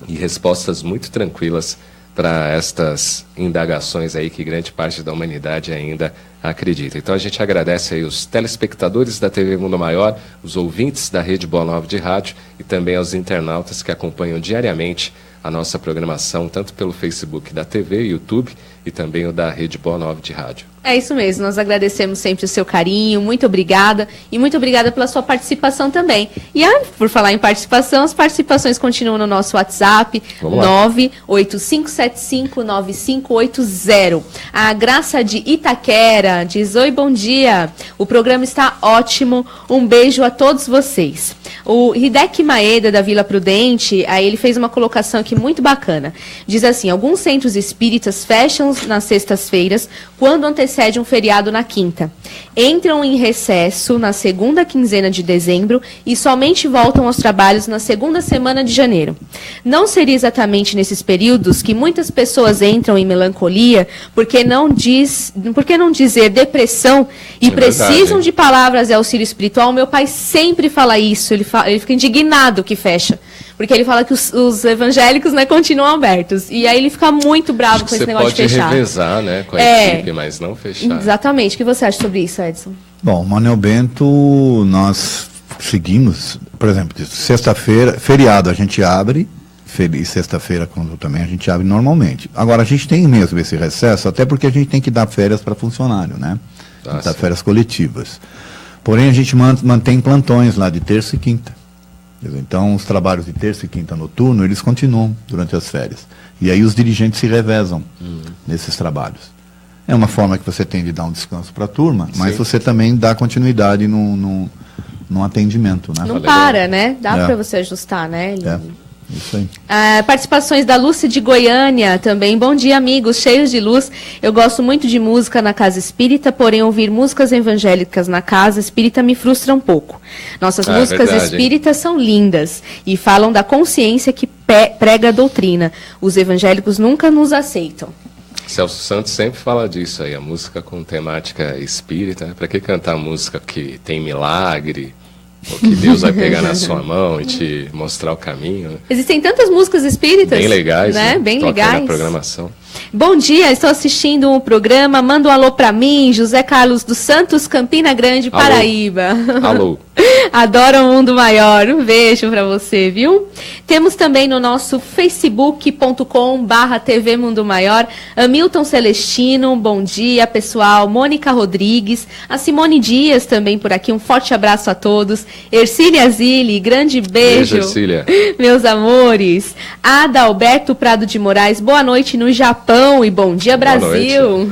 e respostas muito tranquilas para estas indagações aí que grande parte da humanidade ainda acredita. Então a gente agradece aí os telespectadores da TV Mundo Maior, os ouvintes da Rede Boa Nova de Rádio e também aos internautas que acompanham diariamente a nossa programação, tanto pelo Facebook da TV, YouTube e também o da Rede Boa Nova de Rádio. É isso mesmo, nós agradecemos sempre o seu carinho, muito obrigada, e muito obrigada pela sua participação também. E por falar em participação, as participações continuam no nosso WhatsApp, 985759580. A Graça de Itaquera diz: oi, bom dia, o programa está ótimo, um beijo a todos vocês. O Hideki Maeda, da Vila Prudente, aí ele fez uma colocação aqui muito bacana. Diz assim: alguns centros espíritas fecham nas sextas-feiras quando antecede um feriado na quinta. Entram em recesso na segunda quinzena de dezembro e somente voltam aos trabalhos na segunda semana de janeiro. Não seria exatamente nesses períodos que muitas pessoas entram em melancolia, porque não dizer depressão e precisam de palavras de auxílio espiritual? Meu pai sempre fala isso, ele fica indignado que fecha. Porque ele fala que os evangélicos, né, continuam abertos. E aí ele fica muito bravo com esse negócio de fechar. Você pode revezar, né, com a equipe, mas não fechar. Exatamente. O que você acha sobre isso, Edson? Bom, Manuel Bento, nós seguimos, por exemplo, sexta-feira, feriado a gente abre, e sexta-feira quando também a gente abre normalmente. Agora, a gente tem mesmo esse recesso, até porque a gente tem que dar férias para funcionário, né? Dar férias coletivas. Porém, a gente mantém plantões lá de terça e quinta. Então, os trabalhos de terça e quinta noturno, eles continuam durante as férias. E aí os dirigentes se revezam nesses trabalhos. É uma forma que você tem de dar um descanso para a turma, mas você também dá continuidade no atendimento, né? Não para, né? Dá para você ajustar, né? Isso aí. Participações da Lúcia de Goiânia também. Bom dia, amigos, cheios de luz. Eu gosto muito de música na casa espírita, porém ouvir músicas evangélicas na casa espírita me frustra um pouco. Nossas músicas espíritas são lindas e falam da consciência que prega a doutrina. Os evangélicos nunca nos aceitam. Celso Santos sempre fala disso aí, a música com temática espírita. Para que cantar música que tem milagre? Ou que Deus vai pegar na sua mão e te mostrar o caminho. Existem tantas músicas espíritas. Bem legais, né? Bem legais. Na programação. Bom dia, estou assistindo um programa. Manda um alô para mim, José Carlos dos Santos, Campina Grande, Paraíba. Alô. Adoro o Mundo Maior. Um beijo para você, viu? Temos também no nosso facebook.com/TV Mundo Maior, Hamilton Celestino, bom dia, pessoal. Mônica Rodrigues, a Simone Dias também por aqui, um forte abraço a todos. Ercília Zilli, grande beijo. Beijo, Ercília. Meus amores. Adalberto Prado de Moraes, boa noite no Japão e bom dia, Brasil.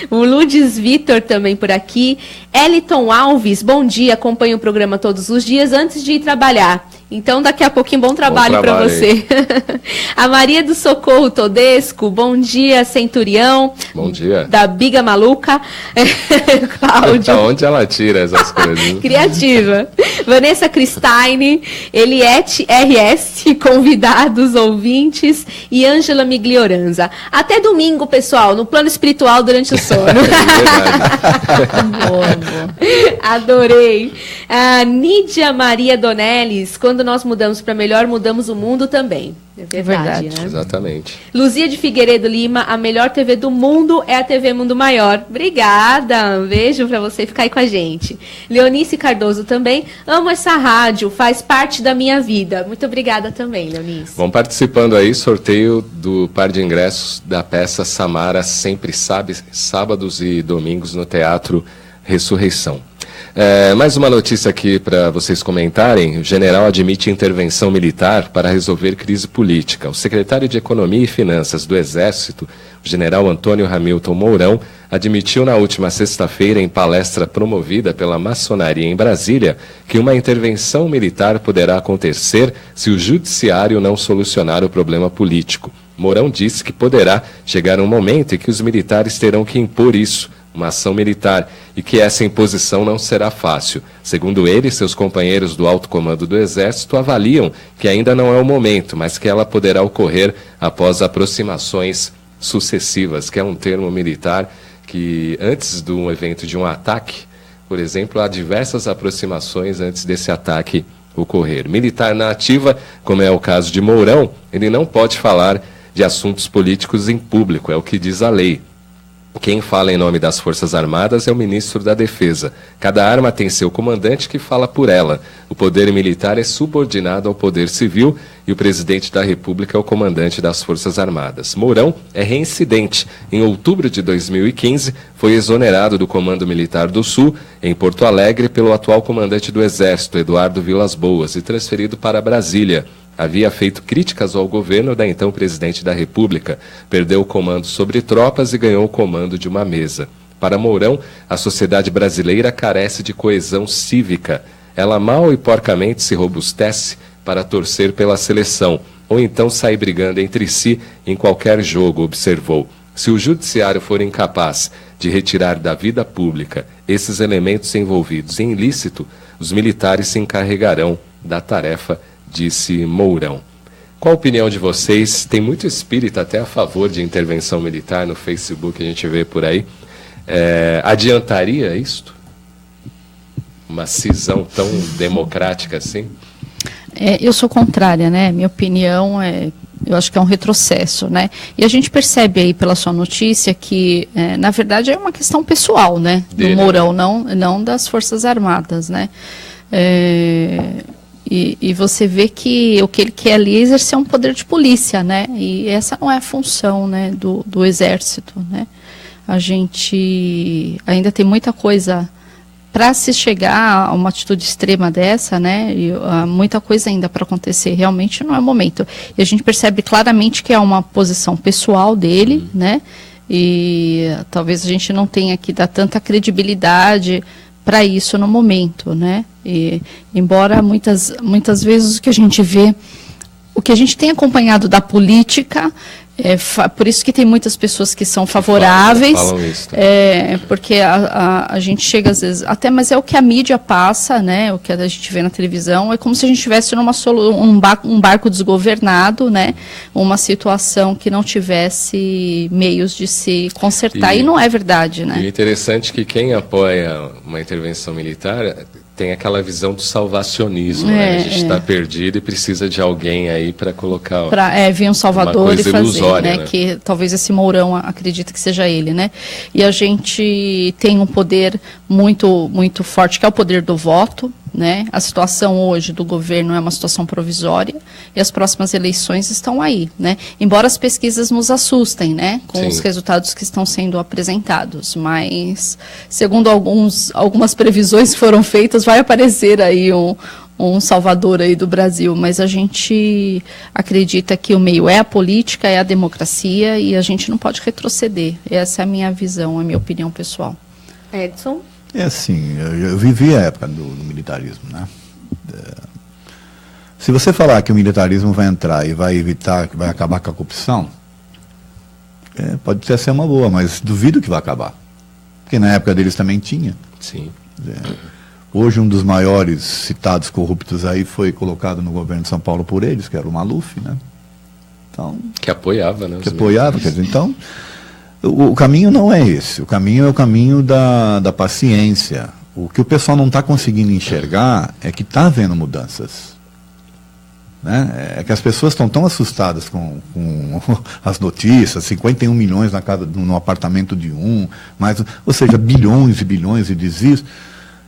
O Ludes Vitor também por aqui. Eliton Alves, bom dia, acompanho o programa todos os dias antes de ir trabalhar. Então, daqui a pouquinho, bom trabalho para você. A Maria do Socorro Todesco, bom dia, Centurião. Bom dia. Da Biga Maluca. Cláudio. Onde ela tira essas coisas? Criativa. Vanessa Cristine, Eliette RS, convidados, ouvintes, e Ângela Miglioranza. Até domingo, pessoal, no plano espiritual durante o sono. Boa. Adorei. A Nídia Maria Donelles, quando nós mudamos para melhor, mudamos o mundo também. É verdade, né? Exatamente. Luzia de Figueiredo Lima, a melhor TV do mundo é a TV Mundo Maior. Obrigada, um beijo pra você ficar aí com a gente. Leonice Cardoso também, amo essa rádio, faz parte da minha vida. Muito obrigada também, Leonice. Vão participando aí, sorteio do par de ingressos da peça Samara, sempre sábados e domingos no Teatro Ressurreição. Mais uma notícia aqui para vocês comentarem. O general admite intervenção militar para resolver crise política. O secretário de Economia e Finanças do Exército, o general Antônio Hamilton Mourão, admitiu na última sexta-feira, em palestra promovida pela maçonaria em Brasília, que uma intervenção militar poderá acontecer se o judiciário não solucionar o problema político. Mourão disse que poderá chegar um momento em que os militares terão que impor isso, uma ação militar, e que essa imposição não será fácil. Segundo ele, seus companheiros do alto comando do Exército avaliam que ainda não é o momento, mas que ela poderá ocorrer após aproximações sucessivas, que é um termo militar que, antes de um evento de um ataque, por exemplo, há diversas aproximações antes desse ataque ocorrer. Militar na ativa, como é o caso de Mourão, ele não pode falar de assuntos políticos em público, é o que diz a lei. Quem fala em nome das Forças Armadas é o ministro da Defesa. Cada arma tem seu comandante que fala por ela. O poder militar é subordinado ao poder civil e o presidente da República é o comandante das Forças Armadas. Mourão é reincidente. Em outubro de 2015, foi exonerado do Comando Militar do Sul, em Porto Alegre, pelo atual comandante do Exército, Eduardo Vilas Boas, e transferido para Brasília. Havia feito críticas ao governo da então presidente da República, perdeu o comando sobre tropas e ganhou o comando de uma mesa. Para Mourão, a sociedade brasileira carece de coesão cívica. ela mal e porcamente se robustece para torcer pela seleção, ou então sai brigando entre si em qualquer jogo, observou. Se o judiciário for incapaz de retirar da vida pública esses elementos envolvidos em ilícito, os militares se encarregarão da tarefa, disse Mourão. Qual a opinião de vocês? Tem muito espírita até a favor de intervenção militar no Facebook, a gente vê por aí. Adiantaria isto? Uma cisão tão democrática assim? Eu sou contrária, né? Minha opinião eu acho que é um retrocesso, né? E a gente percebe aí pela sua notícia que, na verdade, é uma questão pessoal, né? Do Mourão, não das Forças Armadas, né? E você vê que o que ele quer ali é exercer um poder de polícia, né? E essa não é a função, né, do Exército, né? A gente ainda tem muita coisa para se chegar a uma atitude extrema dessa, né, e, muita coisa ainda para acontecer, realmente não é o momento. E a gente percebe claramente que é uma posição pessoal dele, né, e talvez a gente não tenha que dar tanta credibilidade para isso no momento, né, e embora muitas vezes o que a gente vê, o que a gente tem acompanhado da política, por isso que tem muitas pessoas que são favoráveis, falam isso, porque a gente chega às vezes, mas é o que a mídia passa, né, o que a gente vê na televisão, é como se a gente estivesse um barco desgovernado, né, uma situação que não tivesse meios de se consertar, e não é verdade, né. E é interessante que quem apoia uma intervenção militar tem aquela visão do salvacionismo, né? A gente está perdido e precisa de alguém aí para colocar vir um salvador e fazer, ilusória, né? Que talvez esse Mourão acredita que seja ele, né? E a gente tem um poder muito, muito forte, que é o poder do voto, né? A situação hoje do governo é uma situação provisória e as próximas eleições estão aí, né? Embora as pesquisas nos assustem, né? Com os resultados que estão sendo apresentados, mas segundo algumas previsões que foram feitas, vai aparecer aí um salvador aí do Brasil, mas a gente acredita que o meio é a política, é a democracia e a gente não pode retroceder. Essa é a minha visão, a minha opinião pessoal. Edson? É assim, eu vivi a época do militarismo, né? Se você falar que o militarismo vai entrar e vai evitar, que vai acabar com a corrupção, pode até ser uma boa, mas duvido que vai acabar. Porque na época deles também tinha. Sim. Hoje um dos maiores citados corruptos aí foi colocado no governo de São Paulo por eles, que era o Maluf, né? Então, que apoiava, né? Que apoiava, quer dizer, então... O caminho não é esse, o caminho é o caminho da paciência. O que o pessoal não está conseguindo enxergar é que está havendo mudanças. Né? É que as pessoas estão tão assustadas com as notícias, 51 milhões no apartamento de ou seja, bilhões e bilhões de desvios.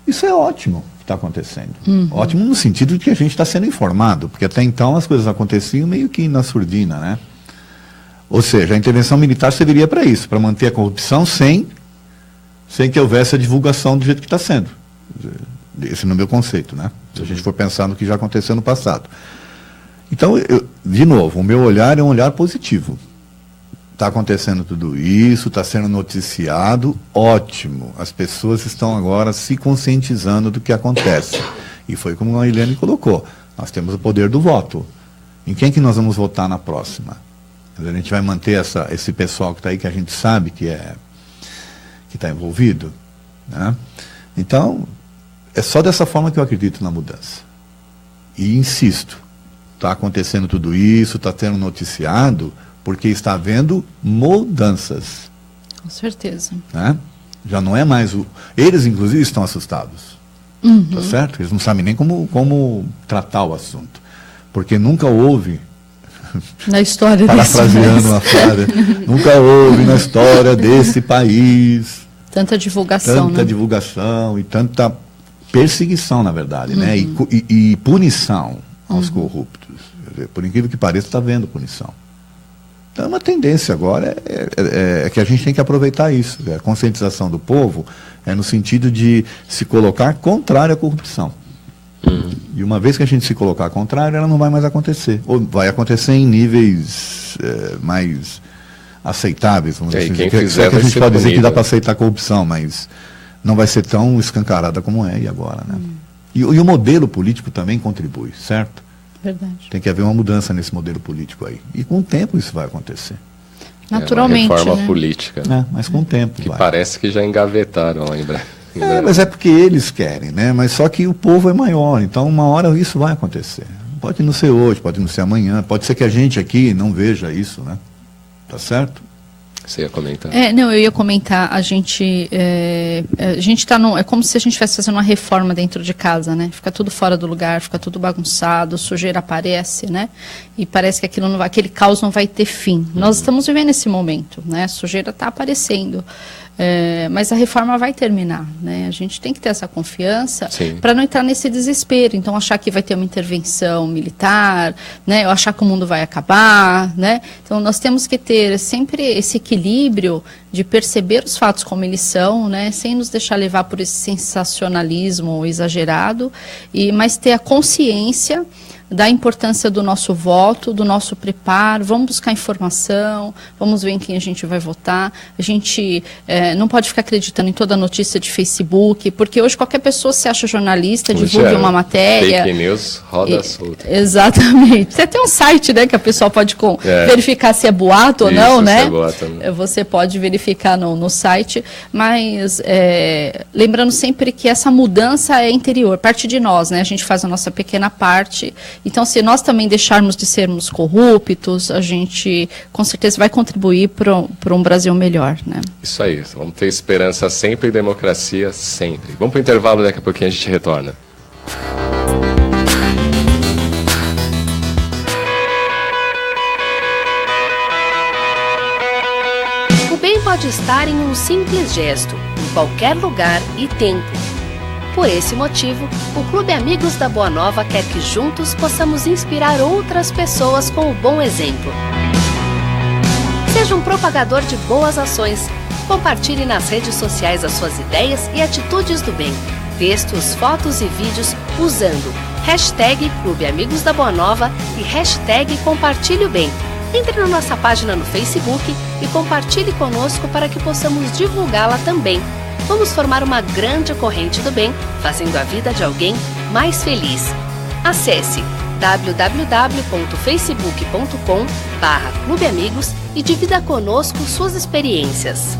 Isso é ótimo que está acontecendo. Ótimo no sentido de que a gente está sendo informado, porque até então as coisas aconteciam meio que na surdina, né? Ou seja, a intervenção militar serviria para isso, para manter a corrupção sem que houvesse a divulgação do jeito que está sendo. Esse é o meu conceito, né? Se a gente for pensar no que já aconteceu no passado. Então, de novo, o meu olhar é um olhar positivo. Está acontecendo tudo isso, está sendo noticiado, ótimo. As pessoas estão agora se conscientizando do que acontece. E foi como a Eliane colocou, nós temos o poder do voto. Em quem que nós vamos votar na próxima? A gente vai manter esse pessoal que está aí, que a gente sabe que está envolvido, né? Então, é só dessa forma que eu acredito na mudança. E insisto, está acontecendo tudo isso, está sendo noticiado, porque está havendo mudanças. Com certeza. Né? Já não é mais eles, inclusive, estão assustados. Tá certo? Eles não sabem nem como tratar o assunto. Porque nunca houve... Na história parafraseando uma frase, nunca houve na história desse país tanta divulgação, divulgação e tanta perseguição, na verdade, né? E punição aos corruptos. Por incrível que pareça, está havendo punição. Então, uma tendência agora é que a gente tem que aproveitar isso. A conscientização do povo é no sentido de se colocar contrário à corrupção. E uma vez que a gente se colocar contrário, ela não vai mais acontecer. Ou vai acontecer em níveis mais aceitáveis, vamos dizer assim. Que a gente pode dizer que dá para aceitar a corrupção, mas não vai ser tão escancarada como é e agora, né? E o modelo político também contribui, certo? Verdade. Tem que haver uma mudança nesse modelo político aí. E com o tempo isso vai acontecer. Naturalmente, uma reforma né? política. Mas com o tempo que vai. parece que já engavetaram lá em Brasília. Mas é porque eles querem, né? Mas só que o povo é maior, então uma hora isso vai acontecer. Pode não ser hoje, pode não ser amanhã, pode ser que a gente aqui não veja isso, né? Tá certo? Você ia comentar? Eu ia comentar, a gente está é como se a gente estivesse fazendo uma reforma dentro de casa, né? Fica tudo fora do lugar, fica tudo bagunçado, sujeira aparece, né? E parece que aquele caos não vai ter fim. Nós estamos vivendo esse momento, né? A sujeira está aparecendo. Mas a reforma vai terminar, né? A gente tem que ter essa confiança para não entrar nesse desespero. Então, achar que vai ter uma intervenção militar, né? Ou achar que o mundo vai acabar, né? Então, nós temos que ter sempre esse equilíbrio de perceber os fatos como eles são, né? Sem nos deixar levar por esse sensacionalismo exagerado, mas ter a consciência da importância do nosso voto, do nosso preparo. Vamos buscar informação, vamos ver em quem a gente vai votar. A gente não pode ficar acreditando em toda notícia de Facebook, porque hoje qualquer pessoa se acha jornalista, divulga uma matéria. Fake news roda solta. Exatamente. Você tem um site, né, que a pessoa pode verificar se é boato ou não, né? Se é boato, né? Você pode verificar no site, mas lembrando sempre que essa mudança é interior, parte de nós, né? A gente faz a nossa pequena parte. Então, se nós também deixarmos de sermos corruptos, a gente com certeza vai contribuir para um Brasil melhor, né? Isso aí, vamos ter esperança sempre e democracia sempre. Vamos para o intervalo, daqui a pouquinho a gente retorna. O bem pode estar em um simples gesto, em qualquer lugar e tempo. Por esse motivo, o Clube Amigos da Boa Nova quer que juntos possamos inspirar outras pessoas com o bom exemplo. Seja um propagador de boas ações. Compartilhe nas redes sociais as suas ideias e atitudes do bem. Textos, fotos e vídeos usando hashtag Clube Amigos da Boa Nova e hashtag Compartilhe o Bem. Entre na nossa página no Facebook e compartilhe conosco para que possamos divulgá-la também. Vamos formar uma grande corrente do bem, fazendo a vida de alguém mais feliz. Acesse www.facebook.com/Clube Amigos e divida conosco suas experiências.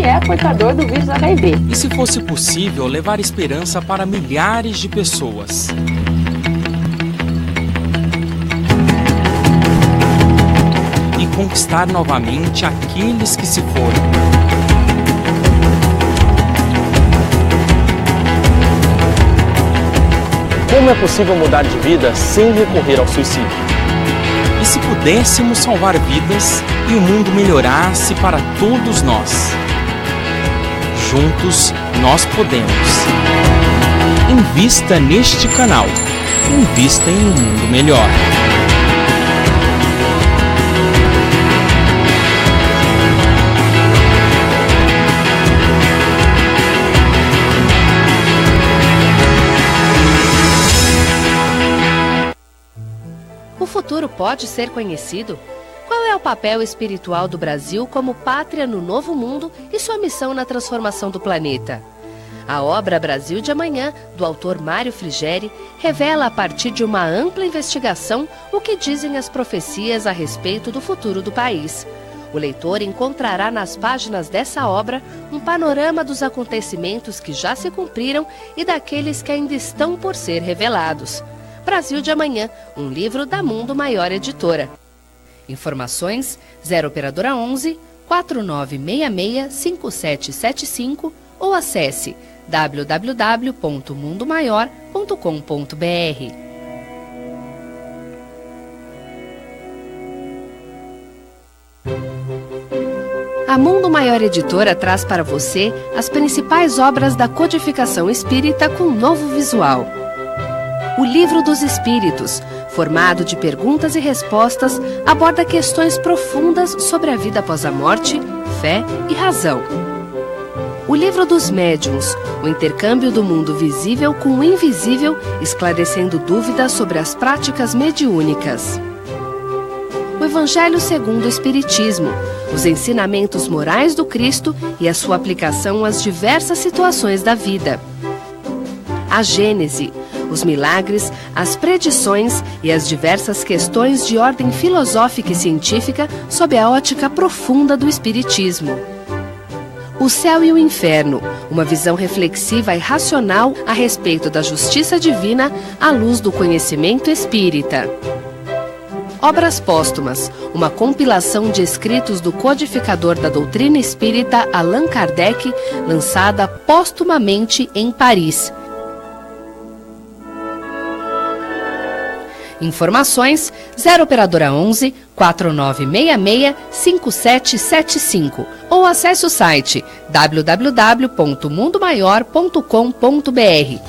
É portador do vírus HIV. E se fosse possível, levar esperança para milhares de pessoas. E conquistar novamente aqueles que se foram. Como é possível mudar de vida sem recorrer ao suicídio? E se pudéssemos salvar vidas e o mundo melhorasse para todos nós? Juntos nós podemos. Invista neste canal. Invista em um mundo melhor. O futuro pode ser conhecido? Qual é o papel espiritual do Brasil como pátria no novo mundo e sua missão na transformação do planeta? A obra Brasil de Amanhã, do autor Mário Frigeri, revela a partir de uma ampla investigação o que dizem as profecias a respeito do futuro do país. O leitor encontrará nas páginas dessa obra um panorama dos acontecimentos que já se cumpriram e daqueles que ainda estão por ser revelados. Brasil de Amanhã, um livro da Mundo Maior Editora. Informações 0 operadora 11 4966 5775 ou acesse www.mundomaior.com.br. A Mundo Maior Editora traz para você as principais obras da codificação espírita com novo visual. O Livro dos Espíritos, formado de perguntas e respostas, aborda questões profundas sobre a vida após a morte, fé e razão. O Livro dos Médiuns, o intercâmbio do mundo visível com o invisível, esclarecendo dúvidas sobre as práticas mediúnicas. O Evangelho segundo o Espiritismo, os ensinamentos morais do Cristo e a sua aplicação às diversas situações da vida. A Gênese, os milagres, as predições e as diversas questões de ordem filosófica e científica sob a ótica profunda do Espiritismo. O Céu e o Inferno, uma visão reflexiva e racional a respeito da justiça divina à luz do conhecimento espírita. Obras Póstumas, uma compilação de escritos do codificador da doutrina espírita Allan Kardec, lançada póstumamente em Paris. Informações 0 operadora 11 4966 5775 ou acesse o site www.mundomaior.com.br.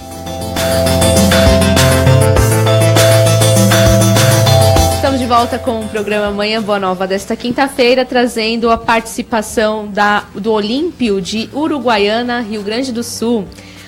Estamos de volta com o programa Manhã Boa Nova desta quinta-feira, trazendo a participação do Olímpio de Uruguaiana, Rio Grande do Sul.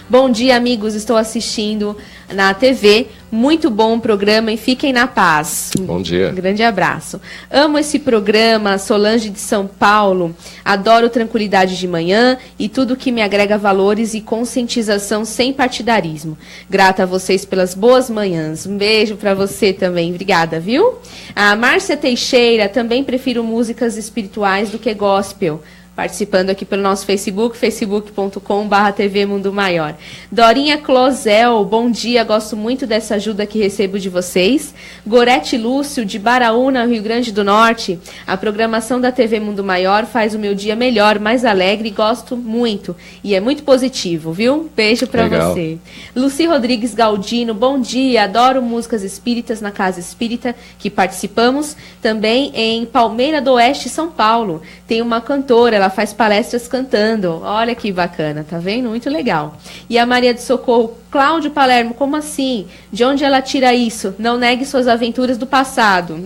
Bom dia, amigos. Estou assistindo na TV. Muito bom programa e fiquem na paz. Bom dia. Grande abraço. Amo esse programa, Solange de São Paulo. Adoro Tranquilidade de Manhã e tudo que me agrega valores e conscientização sem partidarismo. Grata a vocês pelas boas manhãs. Um beijo para você também. Obrigada, viu? A Márcia Teixeira, também prefiro músicas espirituais do que gospel. Participando aqui pelo nosso Facebook, facebook.com/TV Mundo Maior. Dorinha Clozel, bom dia, gosto muito dessa ajuda que recebo de vocês. Gorete Lúcio, de Baraúna, Rio Grande do Norte. A programação da TV Mundo Maior faz o meu dia melhor, mais alegre, gosto muito. E é muito positivo, viu? Beijo pra você. Luci Rodrigues Galdino, bom dia, adoro músicas espíritas na Casa Espírita, que participamos. Também em Palmeira do Oeste, São Paulo. Tem uma cantora, ela faz palestras cantando. Olha que bacana, tá vendo? Muito legal. E a Maria de Socorro, Cláudio Palermo, como assim? De onde ela tira isso? Não negue suas aventuras do passado.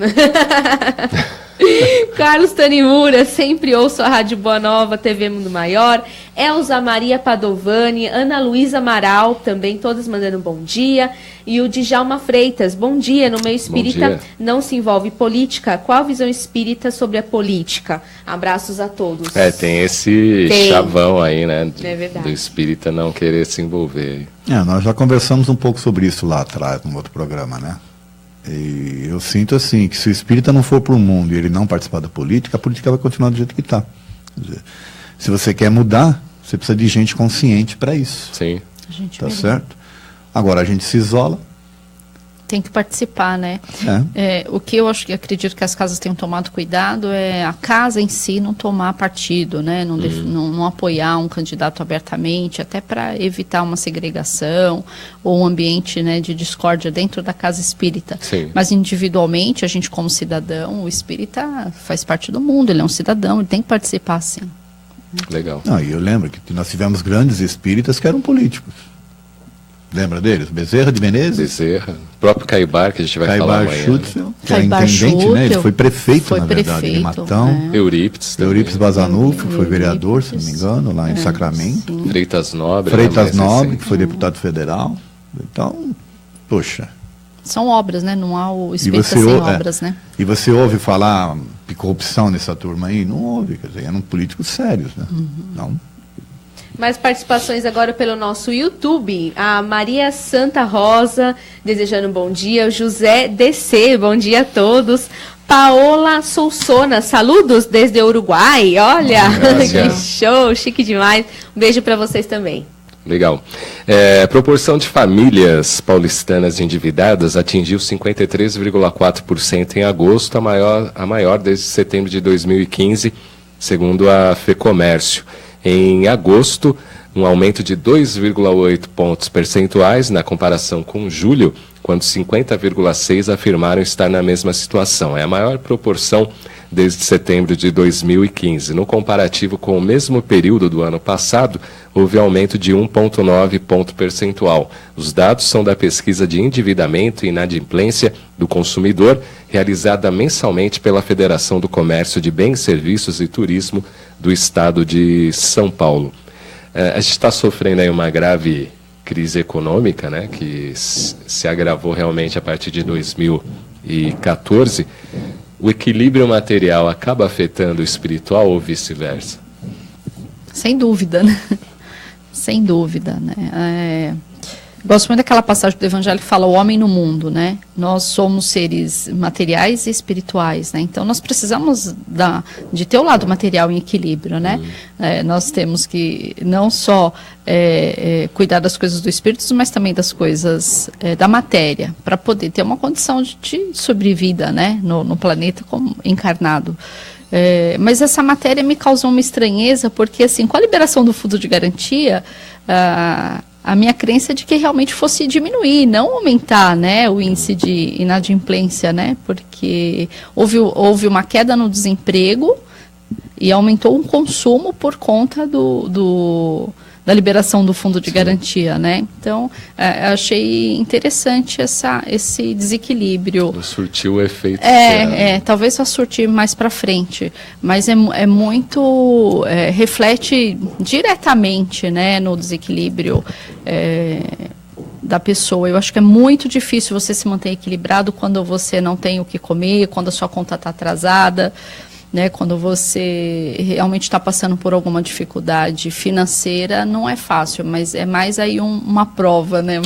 Carlos Tanimura, sempre ouço a Rádio Boa Nova, TV Mundo Maior. Elza Maria Padovani, Ana Luísa Amaral, também todas mandando bom dia. E o Djalma Freitas, bom dia. No meio espírita não se envolve política. Qual a visão espírita sobre a política? Abraços a todos. Tem esse chavão aí, né? É verdade. Do espírita não querer se envolver. Nós já conversamos um pouco sobre isso lá atrás, num outro programa, né? E eu sinto assim, que se o espírita não for para o mundo e ele não participar da política, a política vai continuar do jeito que está. Se você quer mudar, você precisa de gente consciente para isso. Sim. Tá certo? Agora a gente se isola. Tem que participar, né? O que eu acredito que as casas tenham tomado cuidado é a casa em si não tomar partido, né? Não apoiar um candidato abertamente, até para evitar uma segregação ou um ambiente, né, de discórdia dentro da casa espírita. Sim. Mas individualmente, a gente como cidadão, o espírita faz parte do mundo, ele é um cidadão, ele tem que participar, sim. Legal. E eu lembro que nós tivemos grandes espíritas que eram políticos. Lembra deles? Bezerra de Menezes? Bezerra. O próprio Caibar, que a gente vai falar amanhã. Schutzel, que era intendente, né? Ele foi prefeito, na verdade, de Matão. Eurípides. Eurípides Bazanufo, que foi vereador, se não me engano, lá em Sacramento. Sim. Freitas Nobre. Que foi deputado federal. Então, poxa. São obras, né? Não há o espírita sem obras, né? E você ouve falar de corrupção nessa turma aí? Não ouve, quer dizer, eram políticos sérios, né? Não. Mais participações agora pelo nosso YouTube. A Maria Santa Rosa, desejando um bom dia. O José DC, bom dia a todos. Paola Sousona, saludos desde o Uruguai. Olha, que show, chique demais. Um beijo para vocês também. Legal. Proporção de famílias paulistanas endividadas atingiu 53,4% em agosto, a maior desde setembro de 2015, segundo a FEComércio. Em agosto, um aumento de 2,8 pontos percentuais na comparação com julho, quando 50,6% afirmaram estar na mesma situação. É a maior proporção desde setembro de 2015. No comparativo com o mesmo período do ano passado, houve aumento de 1,9 ponto percentual. Os dados são da pesquisa de endividamento e inadimplência do consumidor, realizada mensalmente pela Federação do Comércio de Bens, Serviços e Turismo do Estado de São Paulo. A gente está sofrendo aí uma grave crise econômica, né, que se agravou realmente a partir de 2014. O equilíbrio material acaba afetando o espiritual ou vice-versa? Sem dúvida, né? Sem dúvida, né? Gosto muito daquela passagem do Evangelho que fala o homem no mundo, né? Nós somos seres materiais e espirituais, né? Então nós precisamos de ter o lado material em equilíbrio, né? Nós temos que não só cuidar das coisas do espírito, mas também das coisas da matéria, para poder ter uma condição de sobrevida, né? No planeta como encarnado. Mas essa matéria me causou uma estranheza, porque assim, com a liberação do fundo de garantia, a minha crença é de que realmente fosse diminuir, não aumentar, né, o índice de inadimplência, né, porque houve uma queda no desemprego e aumentou o consumo por conta da liberação do fundo de garantia, né? Então, achei interessante esse desequilíbrio. Não surtiu o efeito. Talvez só surtir mais para frente, mas é muito reflete diretamente, né, no desequilíbrio da pessoa. Eu acho que é muito difícil você se manter equilibrado quando você não tem o que comer, quando a sua conta está atrasada, né, quando você realmente está passando por alguma dificuldade financeira. Não é fácil, mas é mais aí uma prova, né?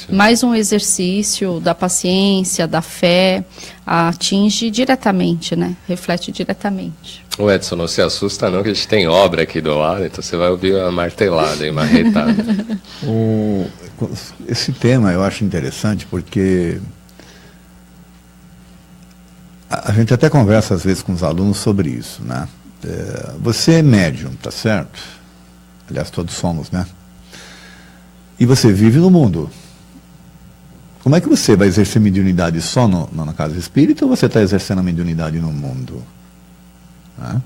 Mais um exercício da paciência, da fé, atinge diretamente, né? Reflete diretamente. O Edson, não se assusta não, que a gente tem obra aqui do lado, então você vai ouvir uma martelada e uma retada. Esse tema eu acho interessante porque a gente até conversa às vezes com os alunos sobre isso, né? Você é médium, tá certo? Aliás, todos somos, né? E você vive no mundo. Como é que você vai exercer mediunidade só na casa espírita, ou você está exercendo a mediunidade no mundo? Né?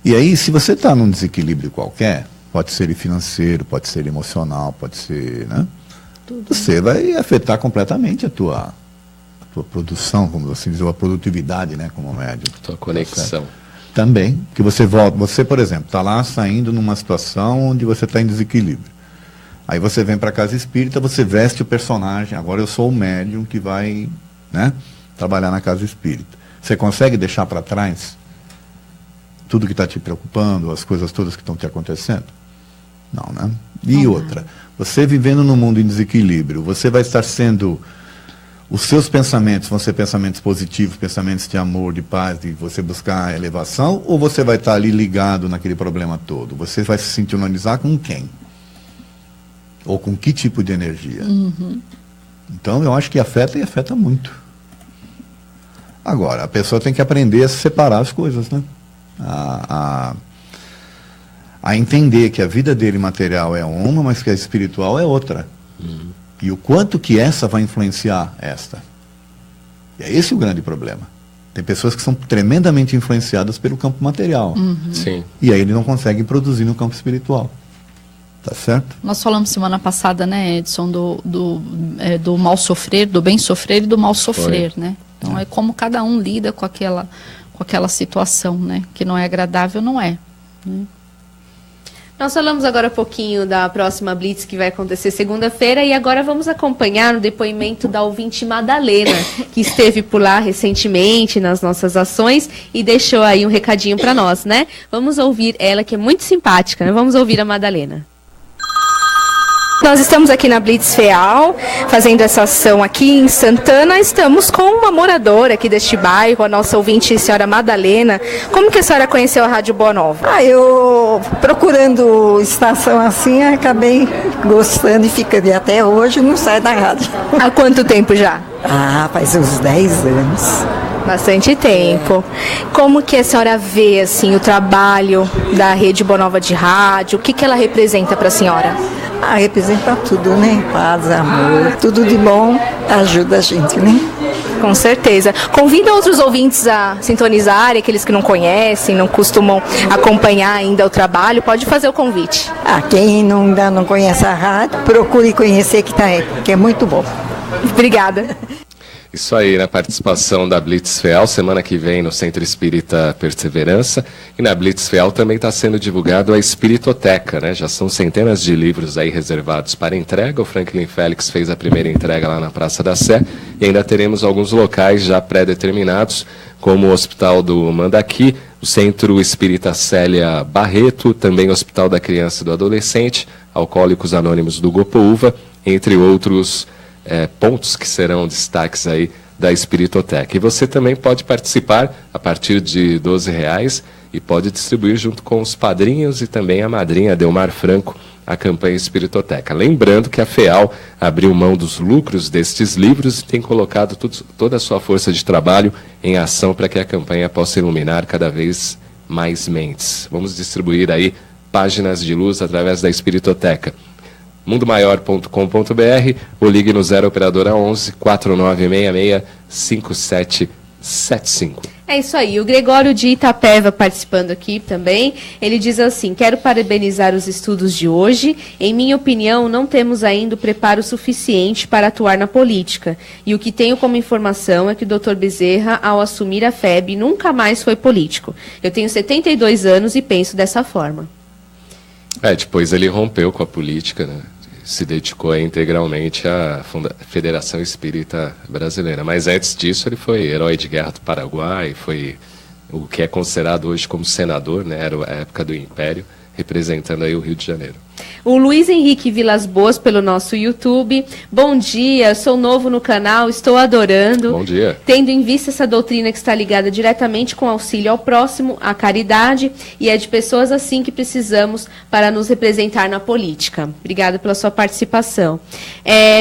E aí, se você está num desequilíbrio qualquer, pode ser financeiro, pode ser emocional, pode ser, né? Você vai afetar completamente a tua produção, como assim dizer, a produtividade, né, como médium. Tua conexão. Também, que você volta, você, por exemplo, está lá saindo numa situação onde você está em desequilíbrio. Aí você vem para a casa espírita, você veste o personagem, agora eu sou o médium que vai, né, trabalhar na casa espírita. Você consegue deixar para trás tudo que está te preocupando, as coisas todas que estão te acontecendo? Não, né? E outra, você vivendo no mundo em desequilíbrio, você vai estar sendo... Os seus pensamentos vão ser pensamentos positivos, pensamentos de amor, de paz, de você buscar a elevação, ou você vai estar ali ligado naquele problema todo? Você vai se sintonizar com quem? Ou com que tipo de energia? Uhum. Então, eu acho que afeta e afeta muito. Agora, a pessoa tem que aprender a separar as coisas, né? A entender que a vida dele material é uma, mas que a espiritual é outra. Uhum. E o quanto que essa vai influenciar esta. E é esse o grande problema. Tem pessoas que são tremendamente influenciadas pelo campo material. Uhum. Sim. E aí ele não consegue produzir no campo espiritual. Tá certo? Nós falamos semana passada, né, Edson, do mal sofrer, do bem sofrer e do mal sofrer, né? Então é como cada um lida com aquela situação, né? Que não é agradável, não é. Né? Nós falamos agora um pouquinho da próxima Blitz que vai acontecer segunda-feira e agora vamos acompanhar o depoimento da ouvinte Madalena, que esteve por lá recentemente nas nossas ações e deixou aí um recadinho para nós, né? Vamos ouvir ela, que é muito simpática, né? Vamos ouvir a Madalena. Nós estamos aqui na Blitz FEAL, fazendo essa ação aqui em Santana. Estamos com uma moradora aqui deste bairro, a nossa ouvinte, a senhora Madalena. Como que a senhora conheceu a Rádio Boa Nova? Eu procurando estação assim, acabei gostando e ficando. E até hoje não sai da rádio. Há quanto tempo já? Faz uns 10 anos. Bastante tempo. Como que a senhora vê assim, o trabalho da Rede Boa Nova de Rádio? O que ela representa para a senhora? Representa tudo, né? Paz, amor, tudo de bom ajuda a gente, né? Com certeza. Convida outros ouvintes a sintonizarem, aqueles que não conhecem, não costumam acompanhar ainda o trabalho, pode fazer o convite. Quem ainda não conhece a rádio, procure conhecer que é muito bom. Obrigada. Isso aí, na participação da Blitz FEAL, semana que vem no Centro Espírita Perseverança. E na Blitz FEAL também está sendo divulgado a Espiritoteca, né? Já são centenas de livros aí reservados para entrega. O Franklin Félix fez a primeira entrega lá na Praça da Sé. E ainda teremos alguns locais já pré-determinados, como o Hospital do Mandaqui, o Centro Espírita Célia Barreto, também o Hospital da Criança e do Adolescente, Alcoólicos Anônimos do Gopoúva, entre outros pontos que serão destaques aí da Espiritoteca. E você também pode participar a partir de R$12 e pode distribuir junto com os padrinhos e também a madrinha Delmar Franco a campanha Espiritoteca. Lembrando que a FEAL abriu mão dos lucros destes livros e tem colocado toda a sua força de trabalho em ação para que a campanha possa iluminar cada vez mais mentes. Vamos distribuir aí páginas de luz através da Espiritoteca. mundomaior.com.br ou ligue no 0 operadora 11 4966 5775. É isso aí, o Gregório de Itapeva participando aqui também, ele diz assim: quero parabenizar os estudos de hoje, em minha opinião não temos ainda o preparo suficiente para atuar na política, e o que tenho como informação é que o Dr. Bezerra, ao assumir a FEB, nunca mais foi político. Eu tenho 72 anos e penso dessa forma. Depois ele rompeu com a política, né? Se dedicou integralmente à Federação Espírita Brasileira. Mas antes disso ele foi herói de guerra do Paraguai, foi o que é considerado hoje como senador, né? Era a época do Império, representando aí o Rio de Janeiro. O Luiz Henrique Vilas Boas pelo nosso YouTube. Bom dia, sou novo no canal, estou adorando. Bom dia. Tendo em vista essa doutrina que está ligada diretamente com auxílio ao próximo, à caridade, e é de pessoas assim que precisamos para nos representar na política. Obrigada pela sua participação.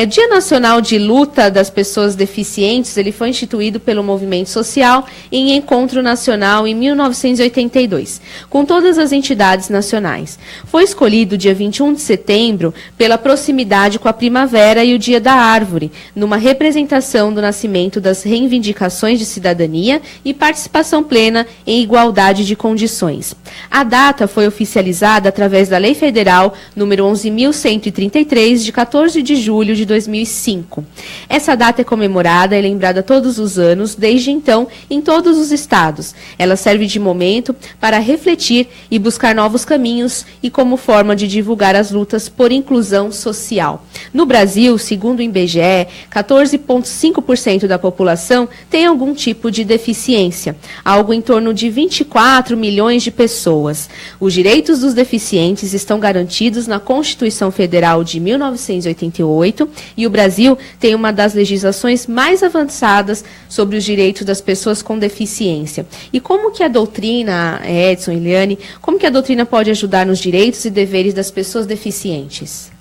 Dia Nacional de Luta das Pessoas Deficientes, ele foi instituído pelo movimento social em encontro nacional em 1982, com todas as entidades nacionais. Foi escolhido dia 21 de setembro pela proximidade com a primavera e o Dia da Árvore, numa representação do nascimento das reivindicações de cidadania e participação plena em igualdade de condições. A data foi oficializada através da Lei Federal número 11.133, de 14 de julho de 2005. Essa data é comemorada e lembrada todos os anos, desde então, em todos os estados. Ela serve de momento para refletir e buscar novos caminhos e como forma de divulgar as lutas por inclusão social. No Brasil, segundo o IBGE, 14,5% da população tem algum tipo de deficiência, algo em torno de 24 milhões de pessoas. Os direitos dos deficientes estão garantidos na Constituição Federal de 1988 e o Brasil tem uma das legislações mais avançadas sobre os direitos das pessoas com deficiência. E como que a doutrina, Edson, Eliane, como que a doutrina pode ajudar nos direitos e deveres das pessoas deficientes?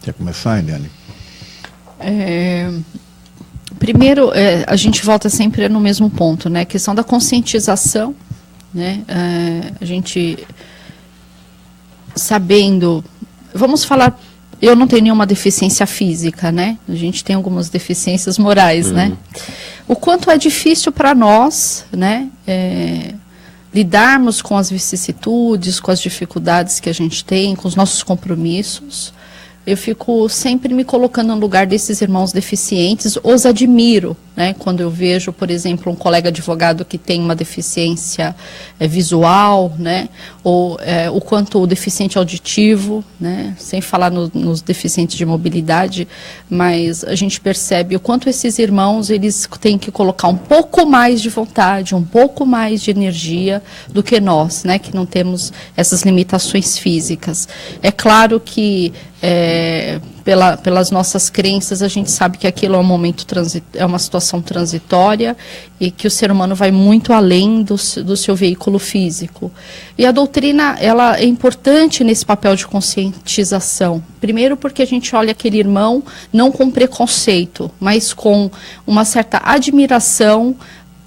Quer começar, Eliane? Primeiro, a gente volta sempre no mesmo ponto, né? A questão da conscientização, né? A gente sabendo, vamos falar, eu não tenho nenhuma deficiência física, né? A gente tem algumas deficiências morais, né? O quanto é difícil para nós, né? Lidarmos com as vicissitudes, com as dificuldades que a gente tem, com os nossos compromissos. Eu fico sempre me colocando no lugar desses irmãos deficientes, os admiro, né? Quando eu vejo, por exemplo, um colega advogado que tem uma deficiência visual, né? Ou o quanto o deficiente auditivo, né? Sem falar nos deficientes de mobilidade, mas a gente percebe o quanto esses irmãos, eles têm que colocar um pouco mais de vontade, um pouco mais de energia do que nós, né? Que não temos essas limitações físicas. É claro que pelas nossas crenças, a gente sabe que aquilo é um momento é uma situação transitória e que o ser humano vai muito além do seu veículo físico. E a doutrina, ela é importante nesse papel de conscientização. Primeiro porque a gente olha aquele irmão não com preconceito, mas com uma certa admiração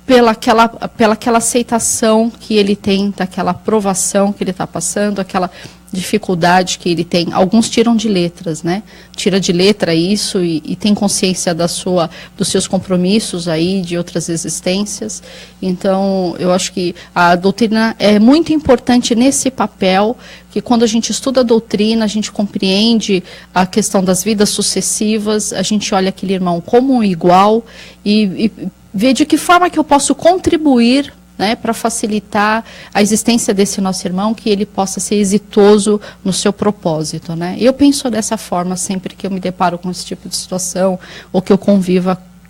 pela aquela aceitação que ele tem, daquela aprovação que ele está passando, aquela dificuldade que ele tem. Alguns tiram de letras, né? Tira de letra isso e tem consciência dos seus compromissos aí, de outras existências. Então, eu acho que a doutrina é muito importante nesse papel, que quando a gente estuda a doutrina, a gente compreende a questão das vidas sucessivas, a gente olha aquele irmão como um igual e ver de que forma que eu posso contribuir, né, para facilitar a existência desse nosso irmão, que ele possa ser exitoso no seu propósito, né? Eu penso dessa forma sempre que eu me deparo com esse tipo de situação, ou que eu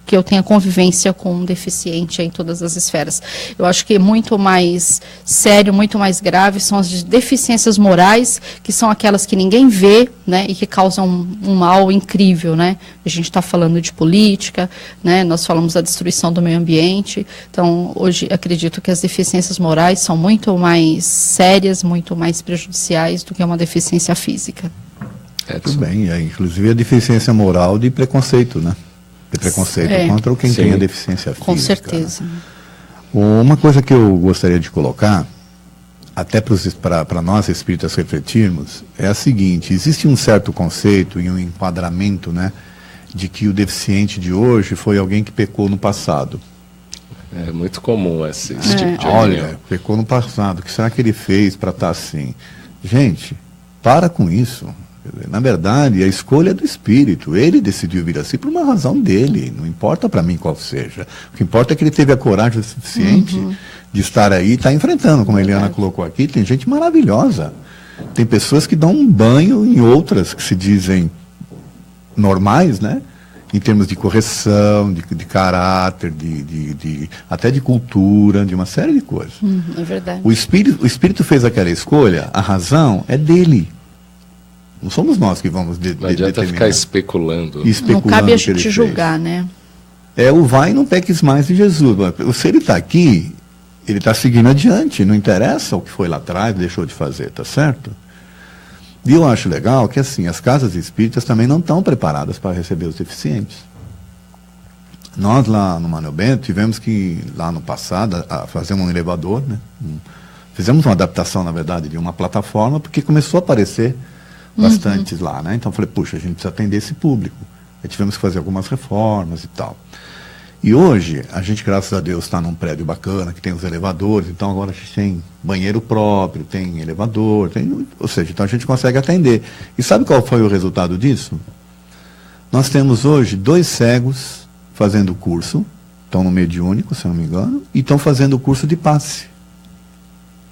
que eu tenha convivência com um deficiente em todas as esferas. Eu acho que muito mais sério, muito mais grave são as deficiências morais, que são aquelas que ninguém vê, né, e que causam um mal incrível, né? A gente está falando de política, né, nós falamos da destruição do meio ambiente. Então, hoje, acredito que as deficiências morais são muito mais sérias, muito mais prejudiciais do que uma deficiência física. Tudo bem, inclusive a deficiência moral de preconceito, né? De preconceito contra quem tem a deficiência física. Com certeza. Né? Uma coisa que eu gostaria de colocar, até para nós espíritas refletirmos, é a seguinte: existe um certo conceito e um enquadramento, né, de que o deficiente de hoje foi alguém que pecou no passado. É muito comum esse tipo de opinião. Olha, pecou no passado, o que será que ele fez para estar assim? Gente, para com isso. Na verdade, a escolha é do espírito. Ele decidiu vir assim por uma razão dele. Não importa para mim qual seja. O que importa é que ele teve a coragem suficiente de estar aí e estar enfrentando. Como a Eliana colocou aqui, tem gente maravilhosa. Tem pessoas que dão um banho em outras que se dizem normais, né? Em termos de correção, de caráter, até de cultura, de uma série de coisas. É verdade. O espírito fez aquela escolha, a razão é dele. Não somos nós que vamos Não adianta ficar especulando. Não cabe a gente julgar, né? É o vai e não peques mais de Jesus. Se ele está aqui, ele está seguindo adiante. Não interessa o que foi lá atrás, deixou de fazer, tá certo? E eu acho legal que, assim, as casas espíritas também não estão preparadas para receber os deficientes. Nós, lá no Manuel Bento, tivemos que, lá no passado, fazer um elevador, né? Fizemos uma adaptação, na verdade, de uma plataforma, porque começou a aparecer bastantes lá, né? Então eu falei, puxa, a gente precisa atender esse público. Aí tivemos que fazer algumas reformas e tal. E hoje, a gente, graças a Deus, está num prédio bacana, que tem os elevadores, então agora a gente tem banheiro próprio, tem elevador, ou seja, então a gente consegue atender. E sabe qual foi o resultado disso? Nós temos hoje 2 cegos fazendo o curso, estão no mediúnico, se eu não me engano, e estão fazendo o curso de passe.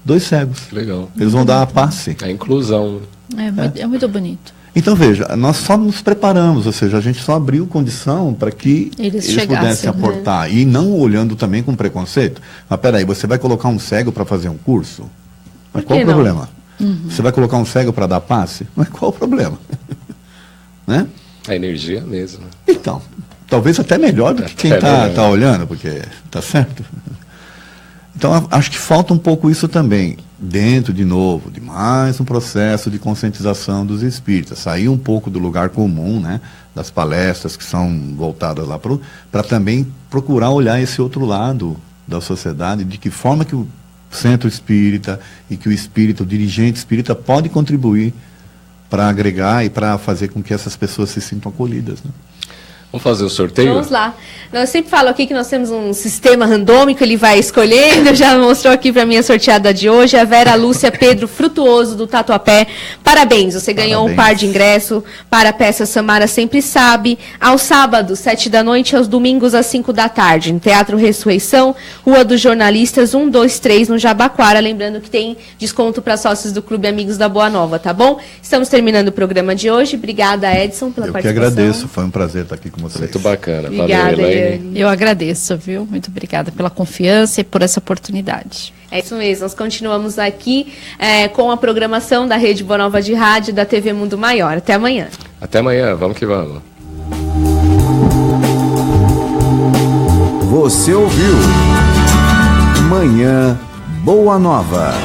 2 cegos. Legal. Eles vão dar a passe. A inclusão. É muito bonito. Então, veja, nós só nos preparamos, ou seja, a gente só abriu condição para que eles pudessem aportar. Né? E não olhando também com preconceito. Mas peraí, você vai colocar um cego para fazer um curso? Mas qual o problema? Você vai colocar um cego para dar passe? Mas qual o problema? Né? A energia mesmo. Então, talvez até melhor do que quem está olhando, porque está certo. Então, acho que falta um pouco isso também, dentro, de novo, de mais um processo de conscientização dos espíritas, sair um pouco do lugar comum, né, das palestras que são voltadas lá para também procurar olhar esse outro lado da sociedade, de que forma que o centro espírita e que o espírita, o dirigente espírita, pode contribuir para agregar e para fazer com que essas pessoas se sintam acolhidas, né? Vamos fazer o sorteio? Vamos lá. Eu sempre falo aqui que nós temos um sistema randômico, ele vai escolhendo, já mostrou aqui para mim a sorteada de hoje, a Vera Lúcia Pedro Frutuoso, do Tatuapé. Parabéns, você ganhou um par de ingresso para a peça Samara Sempre Sabe, aos sábados, 7 da noite, aos domingos, às 5 da tarde, no Teatro Ressurreição, Rua dos Jornalistas, 123, no Jabaquara. Lembrando que tem desconto para sócios do Clube Amigos da Boa Nova, tá bom? Estamos terminando o programa de hoje. Obrigada, Edson, pela participação. Eu que agradeço, foi um prazer estar aqui com vocês. Muito bacana. Obrigada, valeu, Elaine. Eu agradeço, viu? Muito obrigada pela confiança e por essa oportunidade. É isso mesmo, nós continuamos aqui com a programação da Rede Boa Nova de Rádio da TV Mundo Maior. Até amanhã. Até amanhã, vamos que vamos. Você ouviu Manhã Boa Nova.